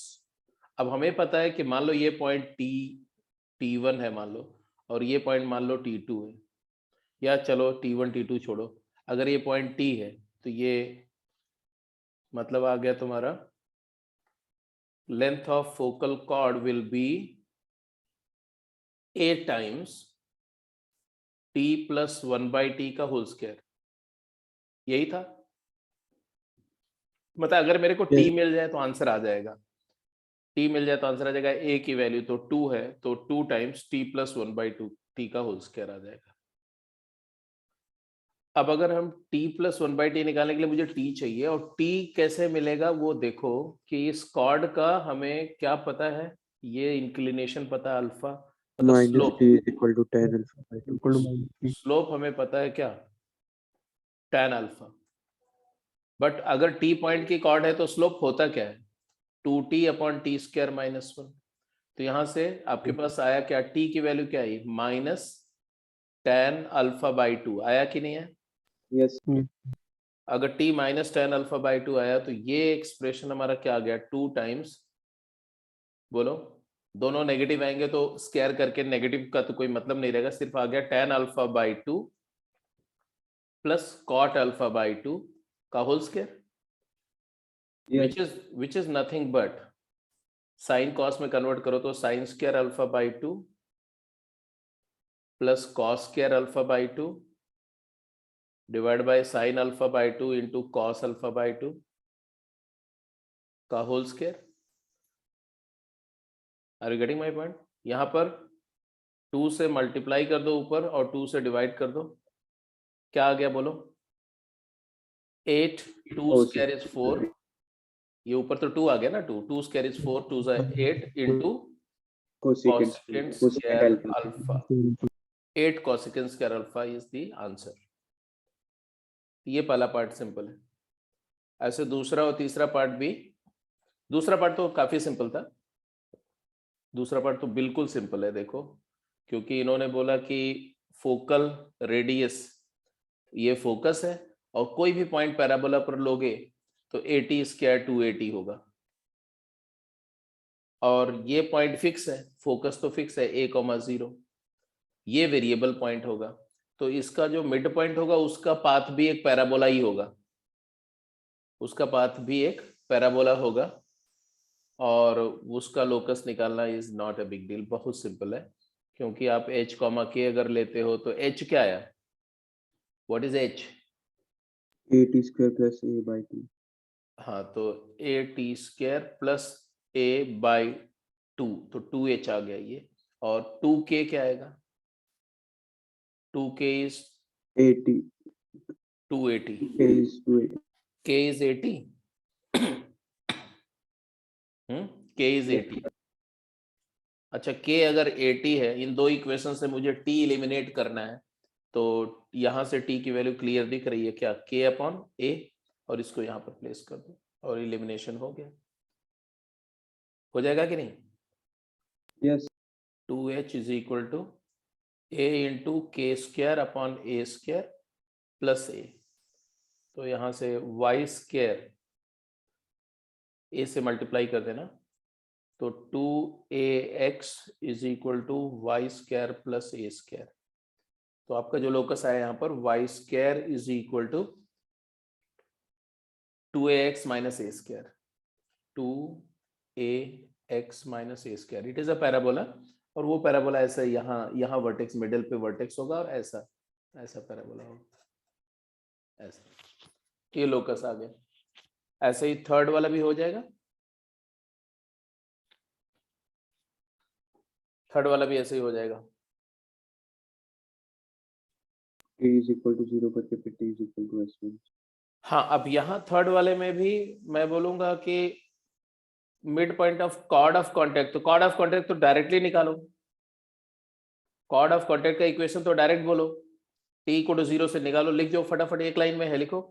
अब हमें पता है कि मान लो ये पॉइंट T1 है मान लो, और ये पॉइंट मान लो T2 है, या चलो T1 T2 छोड़ो, अगर ये पॉइंट T है तो ये मतलब आ गया तुम्हारा length of focal cord will B A times T plus 1/T का होल स्क्वायर। यही था, मतलब अगर मेरे को T मिल जाए तो आंसर आ जाएगा, T मिल जाए तो आंसर आ जाएगा। A की वैल्यू तो 2 है, तो 2 टाइम्स T प्लस 1/2 T का होल स्क्वायर आ जाएगा। अब अगर हम T प्लस 1/T निकालने के लिए मुझे T चाहिए, और T कैसे मिलेगा वो देखो कि इस कॉर्ड का हमें क्या पता है, ये इंक्लिनेशन पता है अल्फा, मतलब minus slope. t is equal to tan alpha by 2. Slope हमें पता है क्या, tan अल्फा। बट अगर T पॉइंट की कॉर्ड है तो स्लोप होता क्या है, 2T upon T square minus 1। तो यहां से आपके पास आया क्या, T की वैल्यू क्या आई, माइनस tan अल्फा बाई 2 आया कि नहीं है। Yes. अगर T minus tan alpha by 2 आया तो ये एक्सप्रेशन हमारा क्या आ गया, 2 टाइम्स, बोलो दोनों नेगेटिव आएंगे तो स्क्वायर करके नेगेटिव का तो कोई मतलब नहीं रहेगा, सिर्फ आ गया tan alpha by 2 plus cot alpha by 2 का whole square, Yes. which is nothing but sine cos में कन्वर्ट करो तो sine square alpha by 2 plus cos square alpha by 2 divide by sine alpha by 2 into cos alpha by 2 का whole square. Are you getting my point. यहां पर 2 से multiply कर दो ऊपर और 2 से डिवाइड कर दो, क्या आ गया बोलो, 8 2 स्क्वायर इज 4, ये ऊपर तो 2 आ गया ना, 2 square is 4, 2 8 into cosecant square alpha, 8 cosecant square alpha is the answer। ये पहला पार्ट सिंपल है। ऐसे दूसरा और तीसरा पार्ट भी, दूसरा पार्ट तो काफी सिंपल था, दूसरा पार्ट तो बिल्कुल सिंपल है। देखो, क्योंकि इन्होंने बोला कि फोकल रेडियस ये फोकस है, और कोई भी पॉइंट पैराबोला पर लोगे तो 80 स्क्वायर 280 होगा, और ये पॉइंट फिक्स है, फोकस तो फिक्स है A,0, ये वेरिएबल पॉइंट होगा, तो इसका जो मिड पॉइंट होगा उसका पाथ भी एक पैराबोला ही होगा, उसका पाथ भी एक पैराबोला होगा, और उसका लोकस निकालना is not a big deal, बहुत सिंपल है। क्योंकि आप h, k अगर लेते हो तो h क्या आया, what is h, at square plus a by 2. हाँ तो at square plus a by 2, तो 2h आ गया ये, और 2k क्या आएगा, 2k is 80. 280, k is 280. k is 80 k is 80। अच्छा, k अगर 80 है, इन दो इक्वेशन से मुझे t एलिमिनेट करना है, तो यहां से t की वैल्यू क्लियर दिख रही है क्या, k अपॉन a, और इसको यहां पर प्लेस कर दो और एलिमिनेशन हो गया, हो जाएगा कि नहीं। Yes. 2h is equal to a into k square upon a square plus a, तो यहां से y स्क्वायर a से मल्टीप्लाई कर देना, तो 2ax is equal to y square plus a square, तो आपका जो लोकस आया यहाँ पर y square is equal to 2ax minus a square, 2ax minus a square, it is a parabola, और वो पैराबोला ऐसा यहाँ वर्टेक्स, मिडिल पे वर्टेक्स होगा, और ऐसा ऐसा पैराबोला होगा, ऐसा, ये लोकस आ गया। ऐसे ही थर्ड वाला भी हो जाएगा, थर्ड वाला भी ऐसे ही हो जाएगा। t is equal to 0 करके फिर t is equal to s1। हाँ, अब यहाँ थर्ड वाले में भी मैं बोलूंगा कि mid point of chord of contact, तो कॉर्ड ऑफ कॉन्टेक्ट तो डायरेक्टली निकालो, कॉर्ड ऑफ कॉन्टेक्ट का इक्वेशन तो डायरेक्ट बोलो, t इक्वल टू 0 से निकालो, लिख दो फटाफट, एक लाइन में है, लिखो।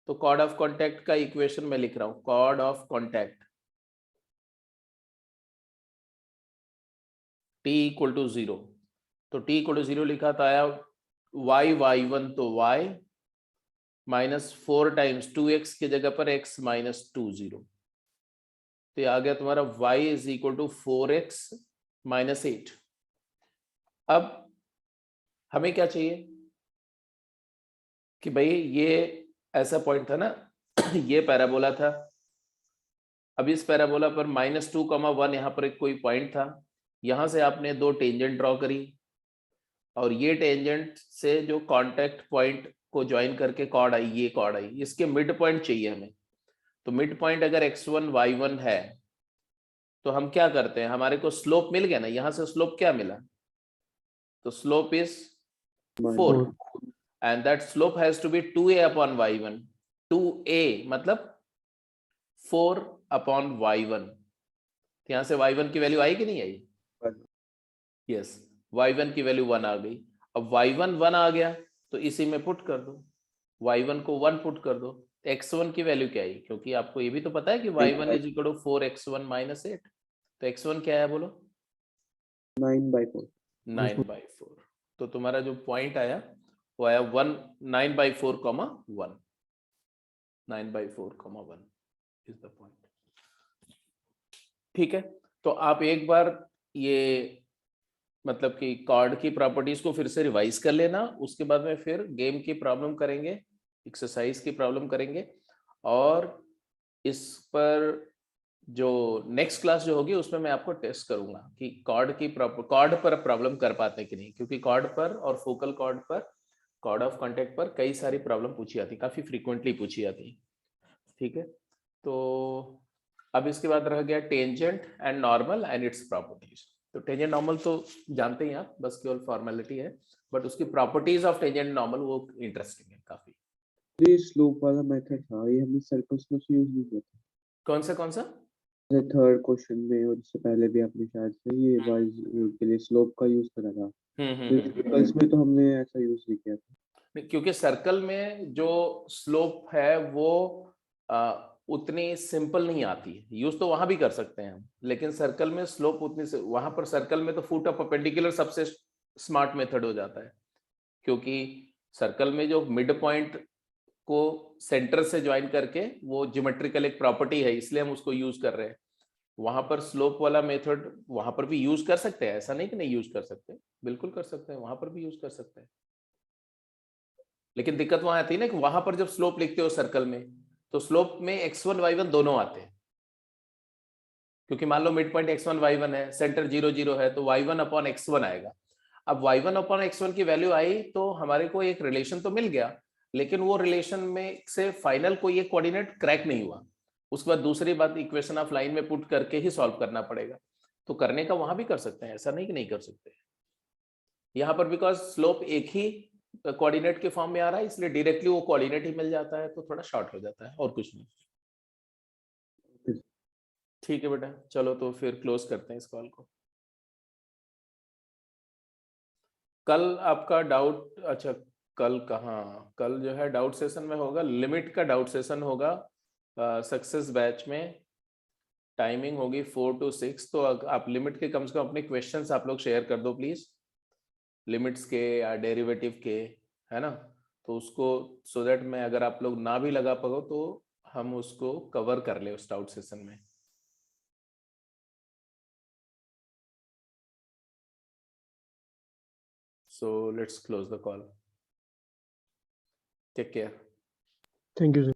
तो कॉर्ड ऑफ कॉन्टेक्ट का इक्वेशन मैं लिख रहा हूं, chord of contact t equal to 0, तो t इक्वल टू 0 लिखा तो आया y1 तो y माइनस 4 टाइम्स 2x की जगह पर x माइनस 20, तो ये आ गया तुम्हारा y is equal to 4x minus 8। अब हमें क्या चाहिए कि भाई ये ऐसा पॉइंट था ना, ये पैराबोला था, अब इस पैराबोला पर -2,1 यहाँ पर एक कोई पॉइंट था, यहां से आपने दो टेंजेंट ड्रॉ करी और ये टेंजेंट से जो कांटेक्ट पॉइंट को ज्वाइन करके कॉर्ड आई, ये कॉर्ड आई, इसके मिड पॉइंट चाहिए हमें। तो मिड पॉइंट अगर x1 y1 है तो हम क्या करते हैं, हमारे को स्लोप मिल गया ना, यहां से स्लोप क्या मिला, तो slope is 4 and that slope has to be 2a upon y1, 2a मतलब 4 अपॉन y1, तो यहां से y1 की वैल्यू आई कि नहीं आई, यस, y1 की वैल्यू 1 आ गई। अब y1 1 आ गया तो इसी में पुट कर दो, y1 को 1 पुट कर दो, x1 की वैल्यू क्या आई, क्योंकि आपको ये भी तो पता है कि y1 is equal to 4x1 minus 8, तो x1 क्या है बोलो, 9/4। 9/4, तो तुम्हारा जो पॉइंट आया वो आया 9/4, 1, 9/4, 1 इज द पॉइंट। ठीक है, तो आप एक बार ये मतलब कि कॉर्ड की प्रॉपर्टीज को फिर से रिवाइज कर लेना, उसके बाद में फिर गेम की प्रॉब्लम करेंगे, एक्सरसाइज की प्रॉब्लम करेंगे, और इस पर जो नेक्स्ट क्लास जो होगी उसमें मैं आपको टेस्ट करूंगा कि कॉर्ड पर प्रॉब्लम कर पाते कि नहीं, क्योंकि कॉर्ड पर और फोकल कॉर्ड पर, कॉर्ड ऑफ कॉन्टेक्ट पर कई सारी प्रॉब्लम पूछी जाती, काफी फ्रीक्वेंटली पूछी जाती। ठीक है, तो अब इसके बाद रह गया tangent and normal and its properties. तो टेंजेंट नॉर्मल तो जानते ही आप, बस केवल फॉर्मेलिटी है, बट उसकी प्रॉपर्टीज ऑफ टेंजेंट नॉर्मल वो इंटरेस्टिंग है काफी। ये स्लोप वाला मेथड था, ये हमने सर्कल्स में यूज नहीं किया था। कौन सा थर्ड क्वेश्चन में और इससे पहले भी आपने शायद से ये वाइज के लिए स्लोप का यूज करा था। सर्कल्स में तो हमने ऐसा यूज नहीं किया था, क्योंकि सर्कल में जो स्लोप है वो उतनी सिंपल नहीं आती है, यूज तो वहां भी कर सकते हैं हम, लेकिन सर्कल में स्लोप उतनी से, वहां पर सर्कल में तो फुट ऑफ परपेंडिकुलर सबसे स्मार्ट मेथड हो जाता है, क्योंकि सर्कल में जो मिड पॉइंट को सेंटर से ज्वाइन करके वो ज्योमेट्रिकल एक प्रॉपर्टी है, इसलिए हम उसको यूज कर रहे हैं। वहां पर स्लोप वाला मेथड वहां पर भी यूज कर सकते हैं, ऐसा नहीं कि नहीं यूज कर सकते, बिल्कुल कर सकते हैं, वहां पर भी यूज कर सकते हैं, लेकिन दिक्कत वहां आती है ना कि वहां पर जब स्लोप लिखते हो सर्कल में, तो स्लोप में x1 y1 दोनों आते हैं, क्योंकि मान लो मिड पॉइंट x1 y1 है, सेंटर 0 0 है, तो y1 अपॉन x1 आएगा। अब y1 अपॉन x1 की वैल्यू आई तो हमारे को एक रिलेशन तो मिल गया, लेकिन वो रिलेशन में से फाइनल कोई एक कोऑर्डिनेट क्रैक नहीं हुआ, उसके बाद दूसरी बात इक्वेशन ऑफ लाइन में पुट करके ही सॉल्व करना पड़ेगा। तो करने का वहां भी कर सकते हैं, ऐसा नहीं कि नहीं कर सकते, यहाँ पर बिकॉज स्लोप एक ही कोऑर्डिनेट के फॉर्म में आ रहा है, इसलिए डायरेक्टली वो कोऑर्डिनेट ही मिल जाता है, तो थोड़ा शॉर्ट हो जाता है और कुछ नहीं। ठीक है बेटा, चलो तो फिर क्लोज करते हैं इस कॉल को। कल आपका डाउट, अच्छा कल कहाँ, कल जो है डाउट सेशन में होगा, लिमिट का डाउट सेशन होगा सक्सेस बैच में, टाइमिंग होगी 4 to 6, तो आप लिमिट के कम से कम अपने क्वेश्चंस आप लोग शेयर कर दो प्लीज, लिमिट्स के या डेरिवेटिव के, है ना, तो उसको सो दैट मैं अगर आप लोग ना भी लगा पाओ तो हम उसको कवर कर ले उस डाउट सेशन में। So let's close the call. Take care. Thank you, sir.